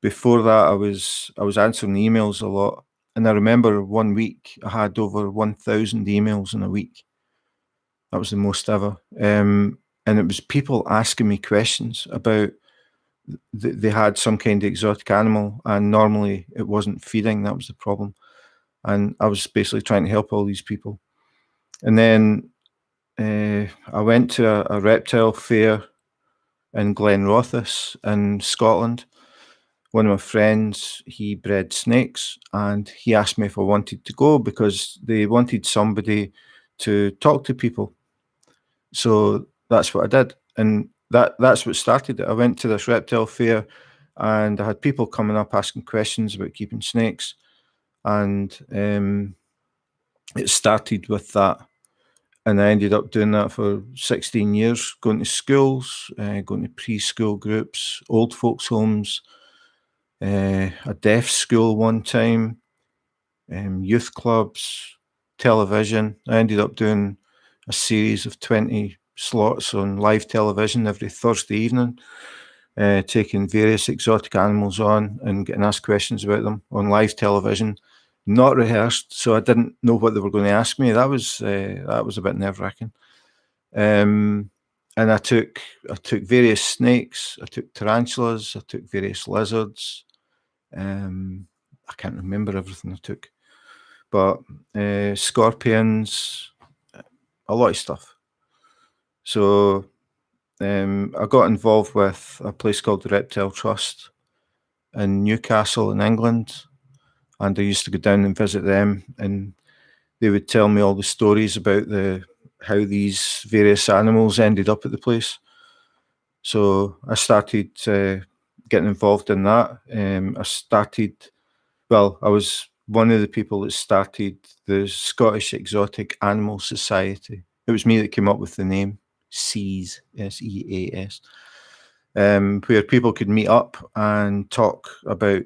before that, I was answering emails a lot. And I remember one week I had over 1,000 emails in a week. That was the most ever. And it was people asking me questions about they had some kind of exotic animal, and normally it wasn't feeding. That was the problem. And I was basically trying to help all these people. And then I went to a reptile fair in Glenrothes in Scotland. One of my friends, he bred snakes, and he asked me if I wanted to go because they wanted somebody to talk to people. So that's what I did, and that's what started it. I went to this reptile fair, and I had people coming up asking questions about keeping snakes, and it started with that. And I ended up doing that for 16 years, going to schools, going to preschool groups, old folks' homes, a deaf school one time, youth clubs, television. I ended up doing a series of 20 slots on live television every Thursday evening, taking various exotic animals on and getting asked questions about them on live television, not rehearsed, so I didn't know what they were going to ask me. That was a bit nerve-wracking. And I took various snakes, I took tarantulas, I took various lizards. I can't remember everything I took, but scorpions, a lot of stuff. So I got involved with a place called the Reptile Trust in Newcastle in England, and I used to go down and visit them, and they would tell me all the stories about how these various animals ended up at the place. So I started getting involved in that. I was one of the people that started the Scottish Exotic Animal Society. It was me that came up with the name SEAS, SEAS, where people could meet up and talk about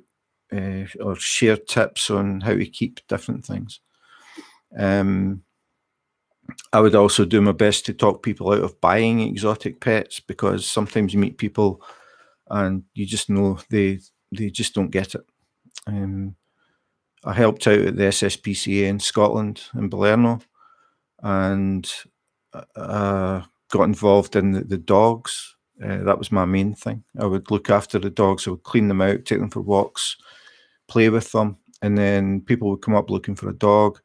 or share tips on how to keep different things. I would also do my best to talk people out of buying exotic pets, because sometimes you meet people and you just know they just don't get it. I helped out at the SSPCA in Scotland in Balerno, and got involved in the dogs. That was my main thing. I would look after the dogs. I would clean them out, take them for walks, play with them, and then people would come up looking for a dog,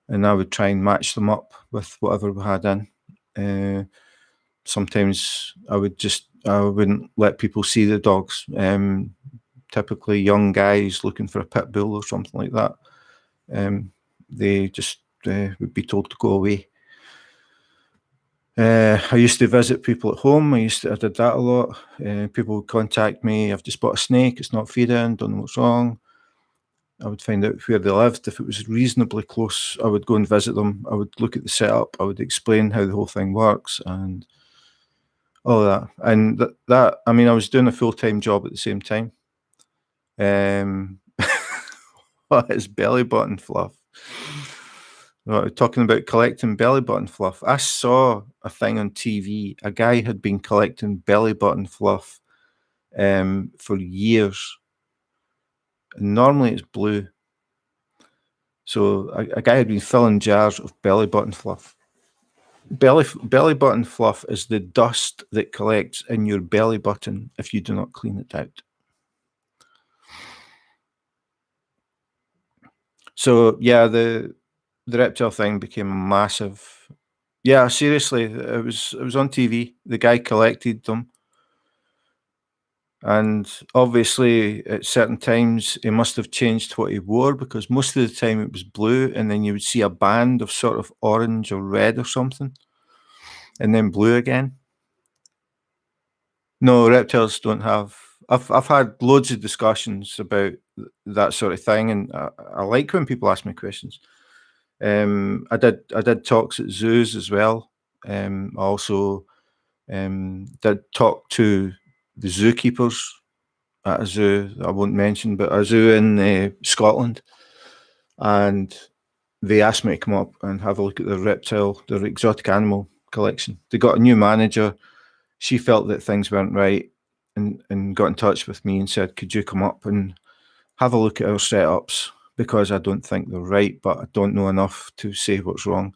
and I would try and match them up with whatever we had in. Sometimes I wouldn't let people see the dogs. Typically young guys looking for a pit bull or something like that. They just would be told to go away. I used to visit people at home. I did that a lot. People would contact me. I've just bought a snake. It's not feeding. Don't know what's wrong. I would find out where they lived. If it was reasonably close, I would go and visit them. I would look at the setup. I would explain how the whole thing works and all that. And that I mean, I was doing a full-time job at the same time. What is belly button fluff? Talking about collecting belly button fluff. I saw a thing on TV. A guy had been collecting belly button fluff for years. And normally it's blue. So a guy had been filling jars of belly button fluff. Belly button fluff is the dust that collects in your belly button if you do not clean it out. So yeah, the reptile thing became a massive. Yeah, seriously, it was on TV. The guy collected them, and obviously at certain times he must have changed what he wore, because most of the time it was blue, and then you would see a band of sort of orange or red or something, and then blue again. No, reptiles don't have. I've had loads of discussions about that sort of thing, and I like when people ask me questions. I did talks at zoos as well. I also did talk to the zookeepers at a zoo that I won't mention, but a zoo in Scotland, and they asked me to come up and have a look at their exotic animal collection. They got a new manager. She felt that things weren't right, and got in touch with me and said, could you come up and have a look at our setups, because I don't think they're right, but I don't know enough to say what's wrong.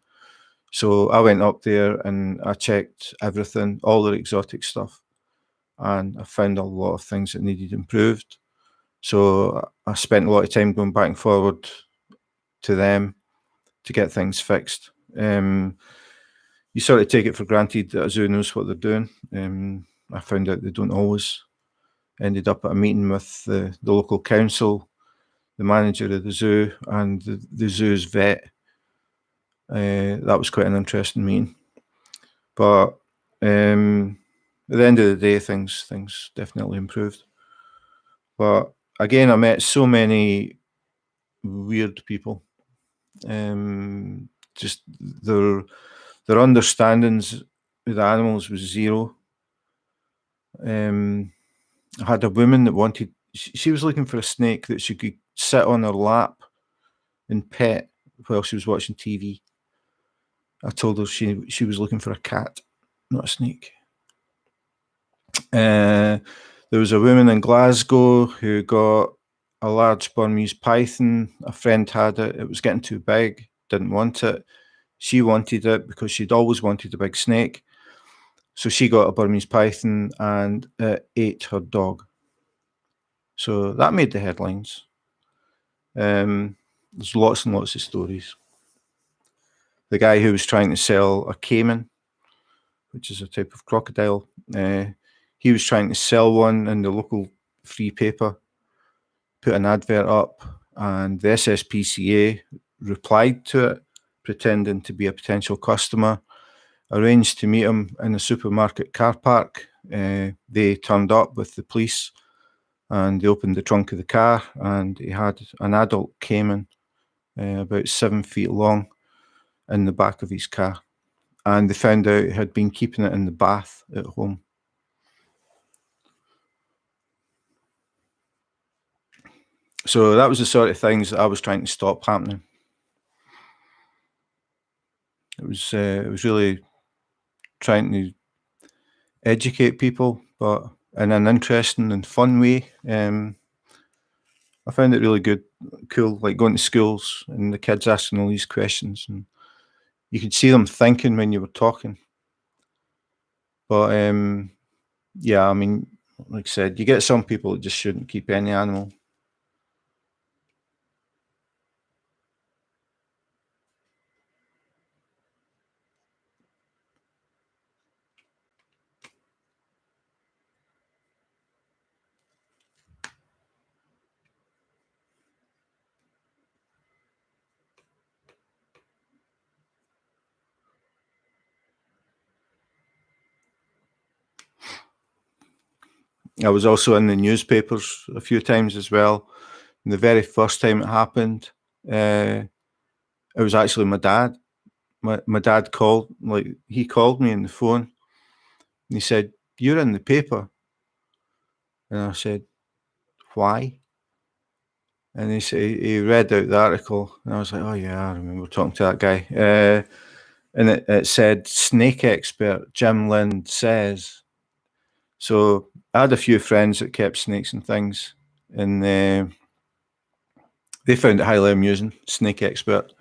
So I went up there and I checked everything, all their exotic stuff, and I found a lot of things that needed improved. So I spent a lot of time going back and forward to them to get things fixed. You sort of take it for granted that a zoo knows what they're doing. I found out they don't always. Ended up at a meeting with the local council, the manager of the zoo, and the zoo's vet. That was quite an interesting meeting. But at the end of the day, things definitely improved. But again, I met so many weird people. Just their understandings of the animals was zero. I had a woman that wanted. She was looking for a snake that she could sit on her lap and pet while she was watching TV. I told her she was looking for a cat, not a snake. There was a woman in Glasgow who got a large Burmese python. A friend had it. It was getting too big, didn't want it. She wanted it because she'd always wanted a big snake. So she got a Burmese python and it ate her dog. So that made the headlines. There's lots and lots of stories. The guy who was trying to sell a caiman, which is a type of crocodile, he was trying to sell one in the local free paper, put an advert up, and the SSPCA replied to it, pretending to be a potential customer, arranged to meet him in a supermarket car park. They turned up with the police, and they opened the trunk of the car, and he had an adult caiman, about 7 feet long, in the back of his car. And they found out he had been keeping it in the bath at home. So that was the sort of things that I was trying to stop happening. It was really trying to educate people, but in an interesting and fun way. I found it really cool, like going to schools and the kids asking all these questions, and you could see them thinking when you were talking. But yeah, I mean, like I said, you get some people that just shouldn't keep any animal. I was also in the newspapers a few times as well. And the very first time it happened, it was actually my dad. My dad called, he called me on the phone and he said, "You're in the paper." And I said, "Why?" And he read out the article, and I was like, "Oh yeah, I remember talking to that guy." And it said, "Snake expert Jim Lind says." So I had a few friends that kept snakes and things, and they found it highly amusing. Snake expert.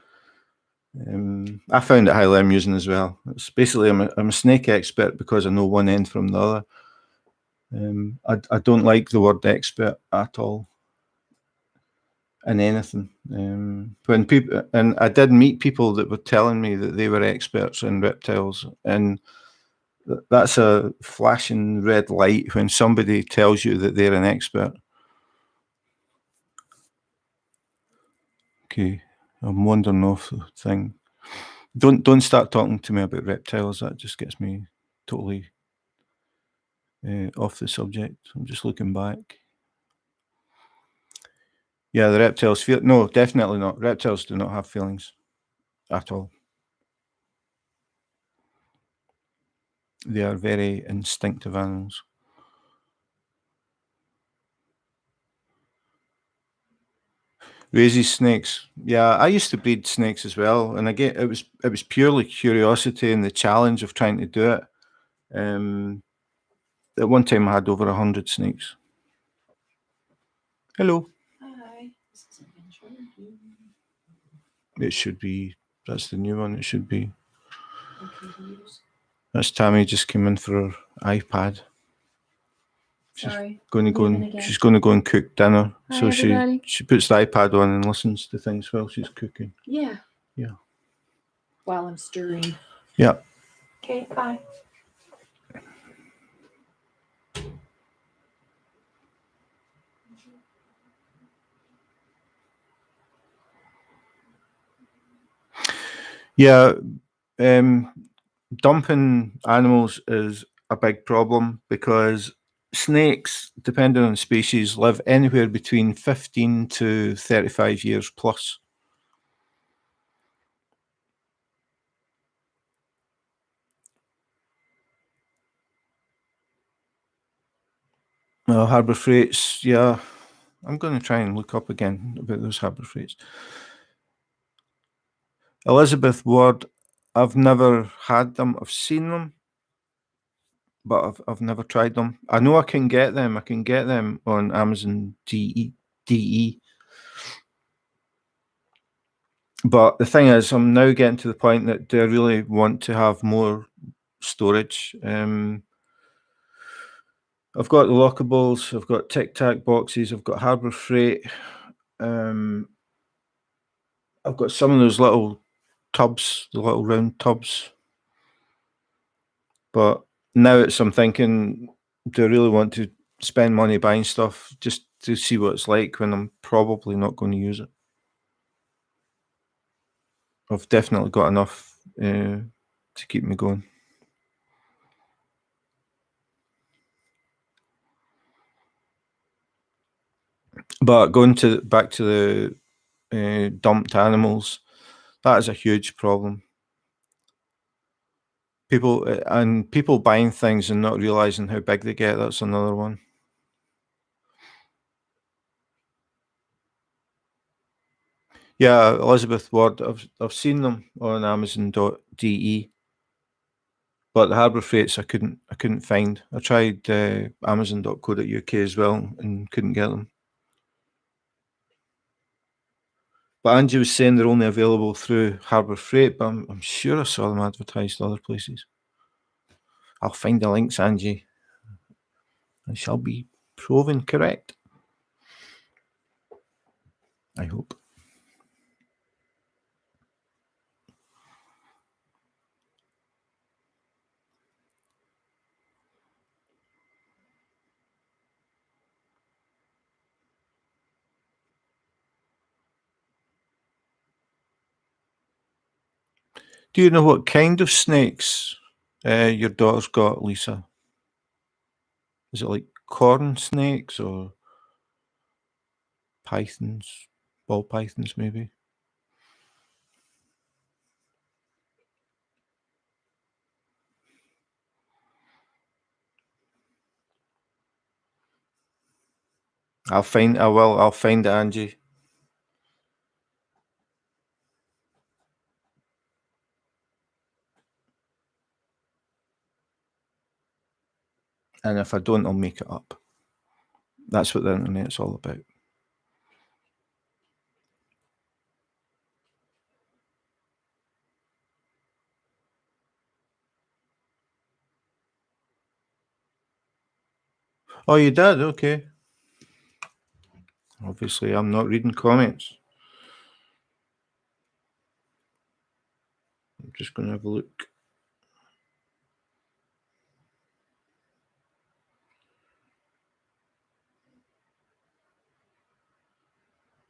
I found it highly amusing as well. It's basically I'm a snake expert because I know one end from the other. I don't like the word expert at all in anything. When people, and I did meet people that were telling me that they were experts in reptiles, and that's a flashing red light when somebody tells you that they're an expert. Okay, I'm wandering off the thing. Don't start talking to me about reptiles. That just gets me totally off the subject. I'm just looking back. Yeah, the reptiles feel no, definitely not. Reptiles do not have feelings at all. They are very instinctive animals. Raises snakes. Yeah, I used to breed snakes as well, and again, it was purely curiosity and the challenge of trying to do it. At one time, I had over 100 snakes. Hello. Hi. It should be. That's the new one. It should be. Okay, That's Tammy just came in for her iPad. Sorry. Going to go and she's going to go and cook dinner. Hi, so everybody. she puts the iPad on and listens to things while she's cooking. Yeah. Yeah. While I'm stirring. Yeah. Okay, bye. Yeah. Dumping animals is a big problem because snakes, depending on species, live anywhere between 15 to 35 years plus. Harbour Freights, yeah. I'm going to try and look up again about those Harbour Freights. Elizabeth Ward, I've never had them. I've seen them, but I've never tried them. I know I can get them. I can get them on Amazon DE. But the thing is, I'm now getting to the point that do I really want to have more storage? I've got the lockables, I've got Tic Tac boxes, I've got Harbour Freight. I've got some of those little tubs, the little round tubs. But now I'm thinking, do I really want to spend money buying stuff just to see what it's like when I'm probably not going to use it? I've definitely got enough to keep me going. But going back to the dumped animals, that is a huge problem. People buying things and not realizing how big they get. That's another one. Yeah, Elizabeth Ward. I've seen them on Amazon.de, but the Harbour Freights I couldn't find. I tried Amazon.co.uk as well and couldn't get them. But Angie was saying they're only available through Harbour Freight, but I'm sure I saw them advertised other places. I'll find the links, Angie. I shall be proven correct. I hope. Do you know what kind of snakes your daughter's got, Lisa? Is it like corn snakes or pythons, ball pythons maybe. I'll find it, Angie. And if I don't, I'll make it up. That's what the internet's all about. Oh, you did? Okay. Obviously, I'm not reading comments. I'm just going to have a look.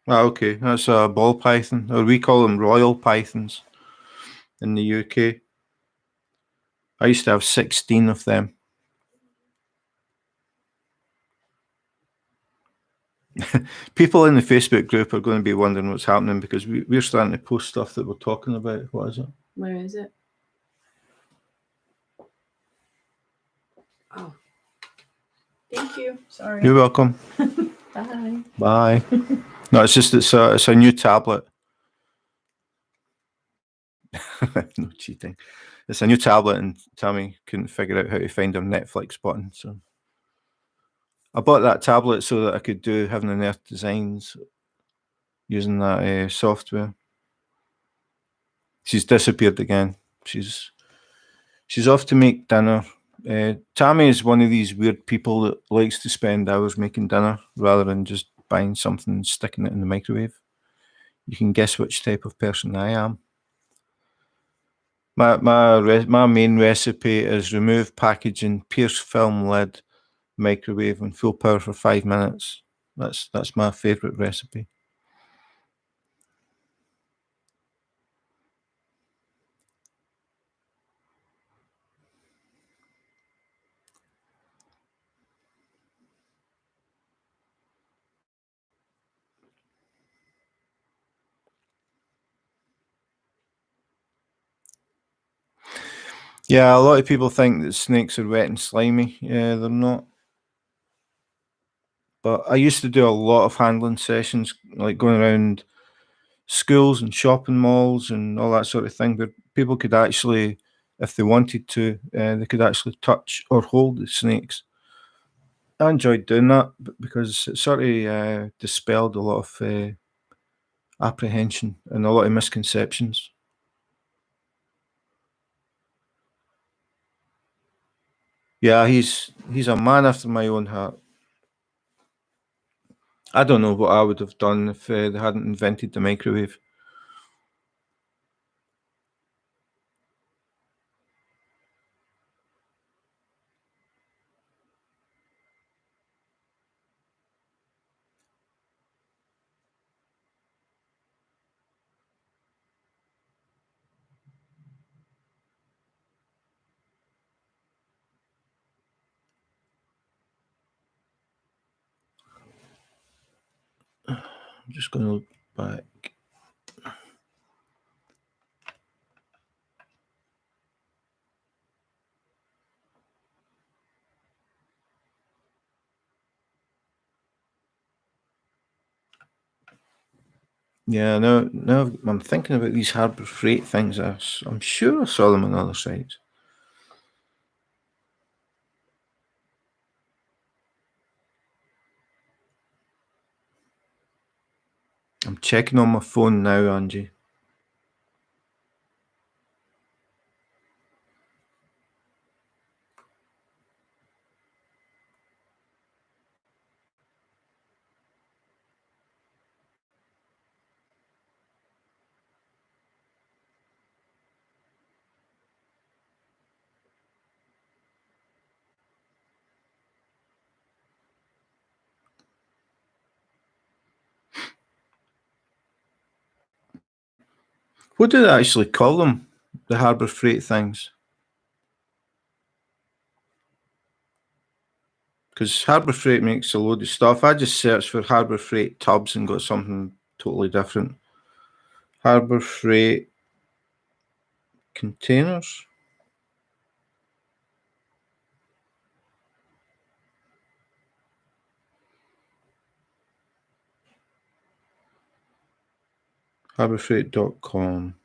Ah, okay. That's a ball python, or we call them royal pythons in the UK. I used to have 16 of them. People in the Facebook group are going to be wondering what's happening because we're starting to post stuff that we're talking about. What is it? Where is it? Oh. Thank you. Sorry. You're welcome. Bye. Bye. No, it's a new tablet. No cheating. It's a new tablet, and Tammy couldn't figure out how to find her Netflix button. So I bought that tablet so that I could do Heaven and Earth designs using that software. She's disappeared again. She's off to make dinner. Tammy is one of these weird people that likes to spend hours making dinner rather than just buying something and sticking it in the microwave. You can guess which type of person I am. My main recipe is remove packaging, pierce film lid, microwave on full power for 5 minutes. That's my favourite recipe. Yeah, a lot of people think that snakes are wet and slimy. Yeah, they're not. But I used to do a lot of handling sessions, like going around schools and shopping malls and all that sort of thing, where people could actually, if they wanted to, they could actually touch or hold the snakes. I enjoyed doing that because it sort of dispelled a lot of apprehension and a lot of misconceptions. Yeah, he's a man after my own heart. I don't know what I would have done if they hadn't invented the microwave. I'm just going to look back. Yeah, now I'm thinking about these Harbour Freight things. I'm sure I saw them on other sites. I'm checking on my phone now, Angie. What do they actually call them? The Harbour Freight things? Because Harbour Freight makes a load of stuff. I just searched for Harbour Freight tubs and got something totally different. Harbour Freight containers. HarbourFreight.com.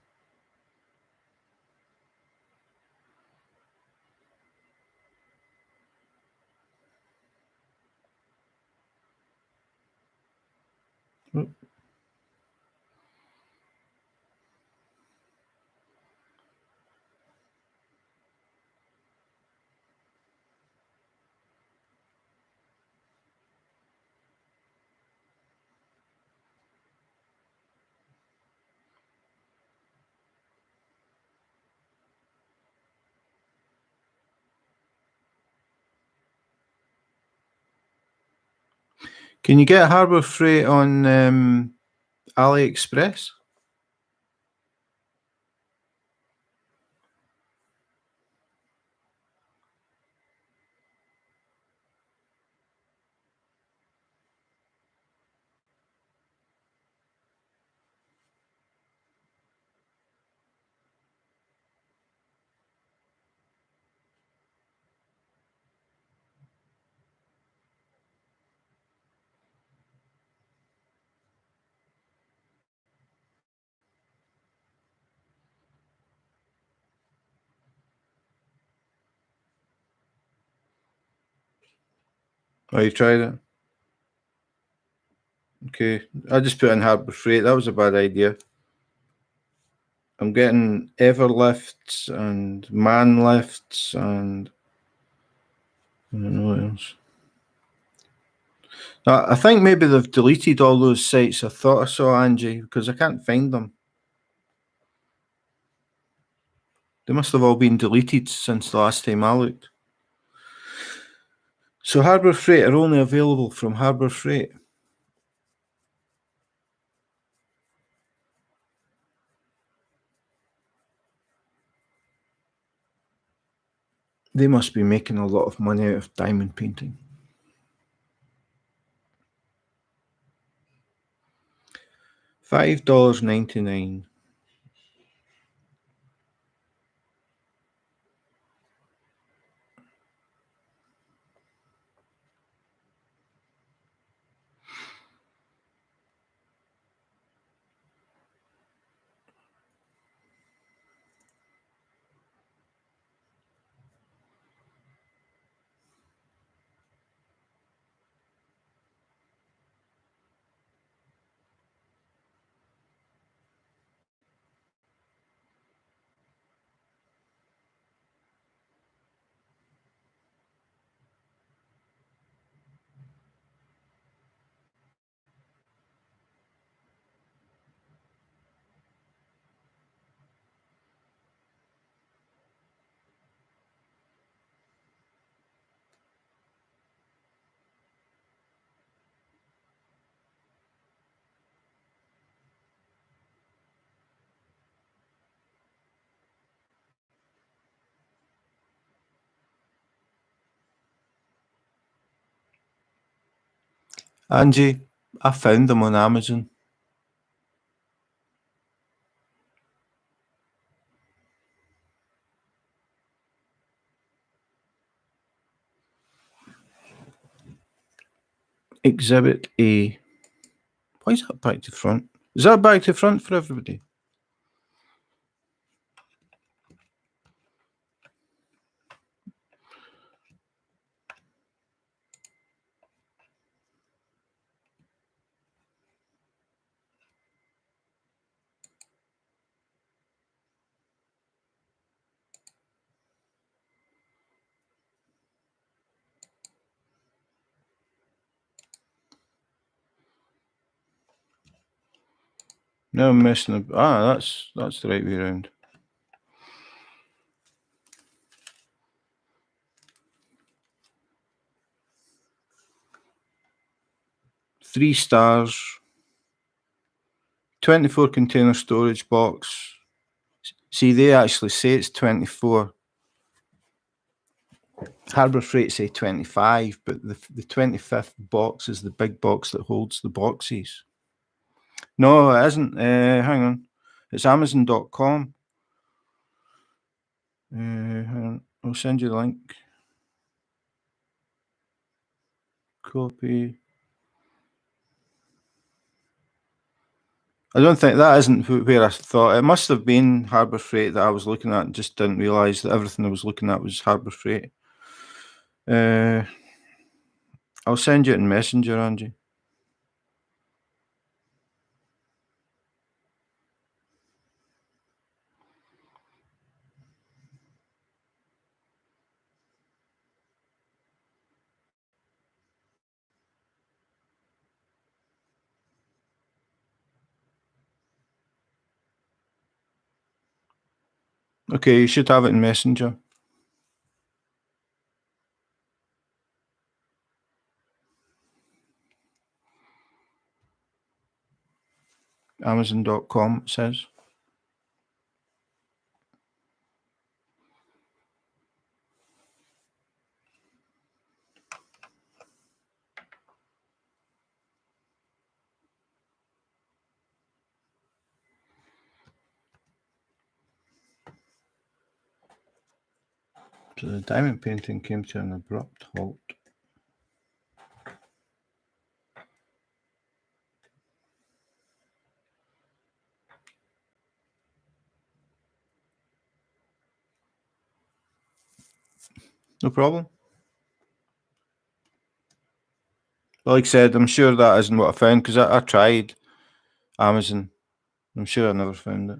Can you get Harbour Freight on AliExpress? Oh, you tried it? Okay. I just put in Harbour Freight. That was a bad idea. I'm getting Everlifts and Man Lifts and I don't know what else. I think maybe they've deleted all those sites. I thought I saw, Angie, because I can't find them. They must have all been deleted since the last time I looked. So Harbour Freight are only available from Harbour Freight. They must be making a lot of money out of diamond painting. $5.99. Angie, I found them on Amazon. Exhibit A. Why is that back to front? Is that back to front for everybody? No, I'm messing up. That's the right way around. Three stars. 24 container storage box. See, they actually say it's 24. Harbour Freight say 25, but the 25th box is the big box that holds the boxes. No, it isn't. Hang on. It's Amazon.com. Hang on. I'll send you the link. Copy. I don't think that isn't where I thought. It must have been Harbour Freight that I was looking at and just didn't realise that everything I was looking at was Harbour Freight. I'll send you it in Messenger, Angie. Okay, you should have it in Messenger. Amazon.com, it says. So the diamond painting came to an abrupt halt. No problem. Like I said, I'm sure that isn't what I found because I tried Amazon. I'm sure I never found it.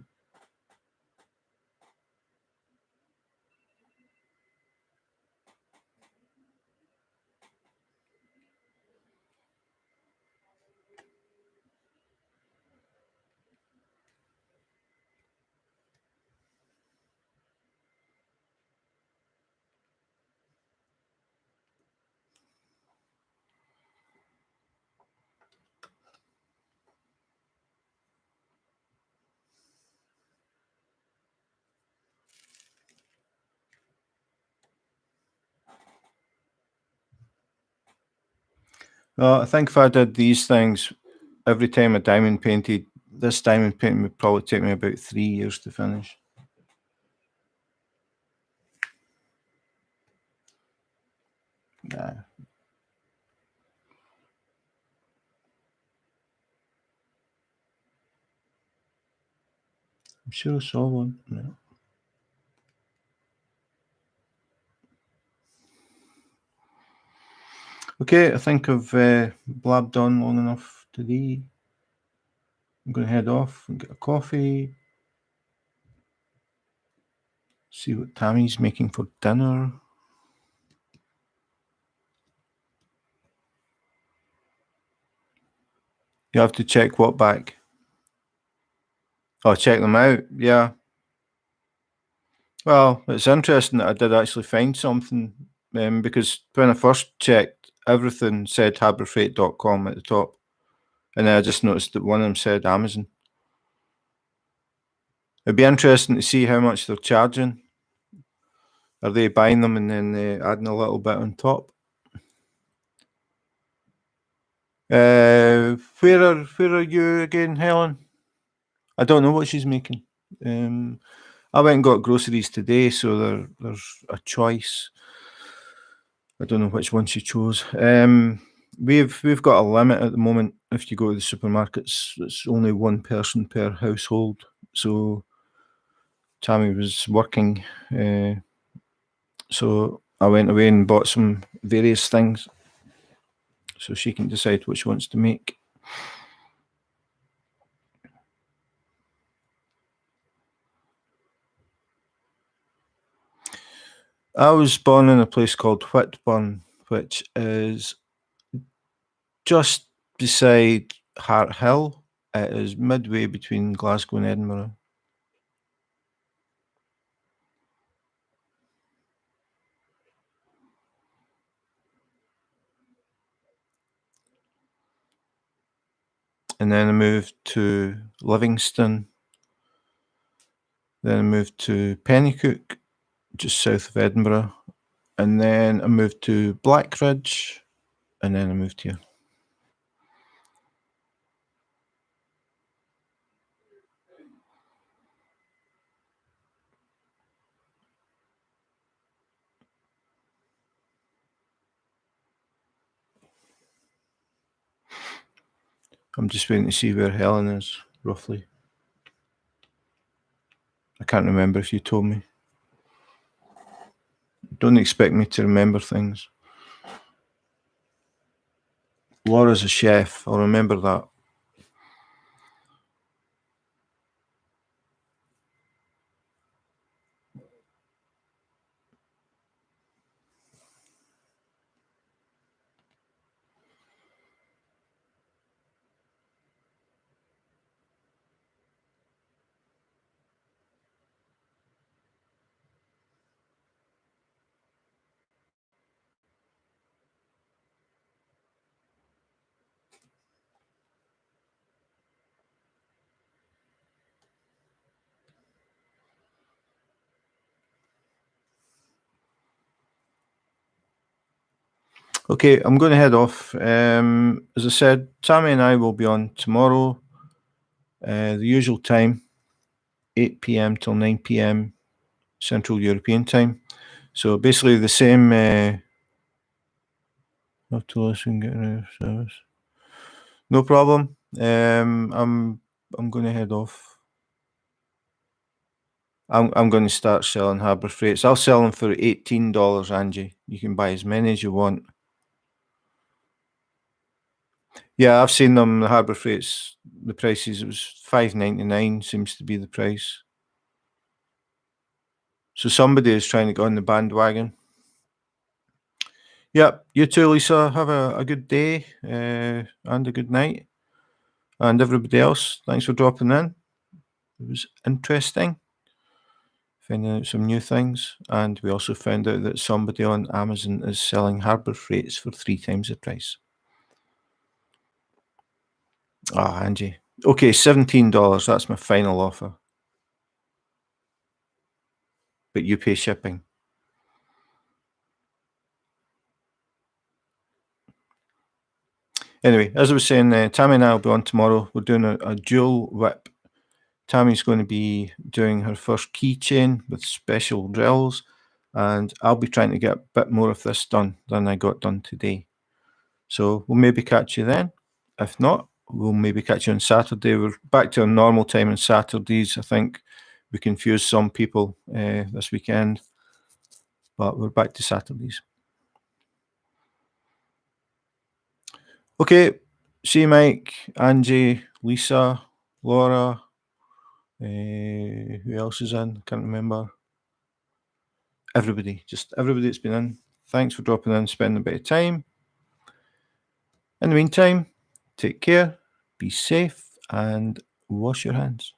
I think if I did these things every time I diamond painted, this diamond painting would probably take me about 3 years to finish. Nah. I'm sure I saw one. No. Okay, I think I've blabbed on long enough today. I'm going to head off and get a coffee. See what Tammy's making for dinner. You have to check what back? Oh, check them out. Yeah. Well, it's interesting that I did actually find something because when I first checked, everything said harbourfreight.com at the top. And then I just noticed that one of them said Amazon. It'd be interesting to see how much they're charging. Are they buying them and then adding a little bit on top? Where are you again, Helen? I don't know what she's making. I went and got groceries today, so there's a choice. I don't know which one she chose. We've got a limit at the moment. If you go to the supermarkets, it's only one person per household. So Tammy was working, so I went away and bought some various things, so she can decide what she wants to make. I was born in a place called Whitburn, which is just beside Hart Hill. It is midway between Glasgow and Edinburgh. And then I moved to Livingston. Then I moved to Pennycook, just south of Edinburgh. and then I moved to Blackridge, and then I moved here. I'm just waiting to see where Helen is, roughly. I can't remember if you told me. Don't expect me to remember things. Laura's a chef, I'll remember that. Okay, I'm going to head off. As I said, Tammy and I will be on tomorrow, the usual time, 8 p.m. till 9 p.m. Central European time. So basically the same. Have to listen, get rid of service. No problem. I'm going to head off. I'm going to start selling Harbour Freights. I'll sell them for $18, Angie. You can buy as many as you want. Yeah, I've seen them. The Harbour Freights, the prices, it was $5.99 seems to be the price. So somebody is trying to get on the bandwagon. Yep, you too, Lisa. Have a good day and a good night. And everybody else, thanks for dropping in. It was interesting. Finding out some new things. And we also found out that somebody on Amazon is selling Harbour Freights for 3 times the price. Ah, Angie. Okay, $17. That's my final offer. But you pay shipping. Anyway, as I was saying, Tammy and I will be on tomorrow. We're doing a dual WIP. Tammy's going to be doing her first keychain with special drills, and I'll be trying to get a bit more of this done than I got done today. So we'll maybe catch you then. If not, we'll maybe catch you on Saturday. We're back to our normal time on Saturdays. I think we confused some people this weekend, but we're back to Saturdays. Okay, see you, Mike, Angie, Lisa, Laura. Who else is in? Can't remember. Everybody, just everybody that's been in. Thanks for dropping in, spending a bit of time. In the meantime, take care, be safe, and wash your hands.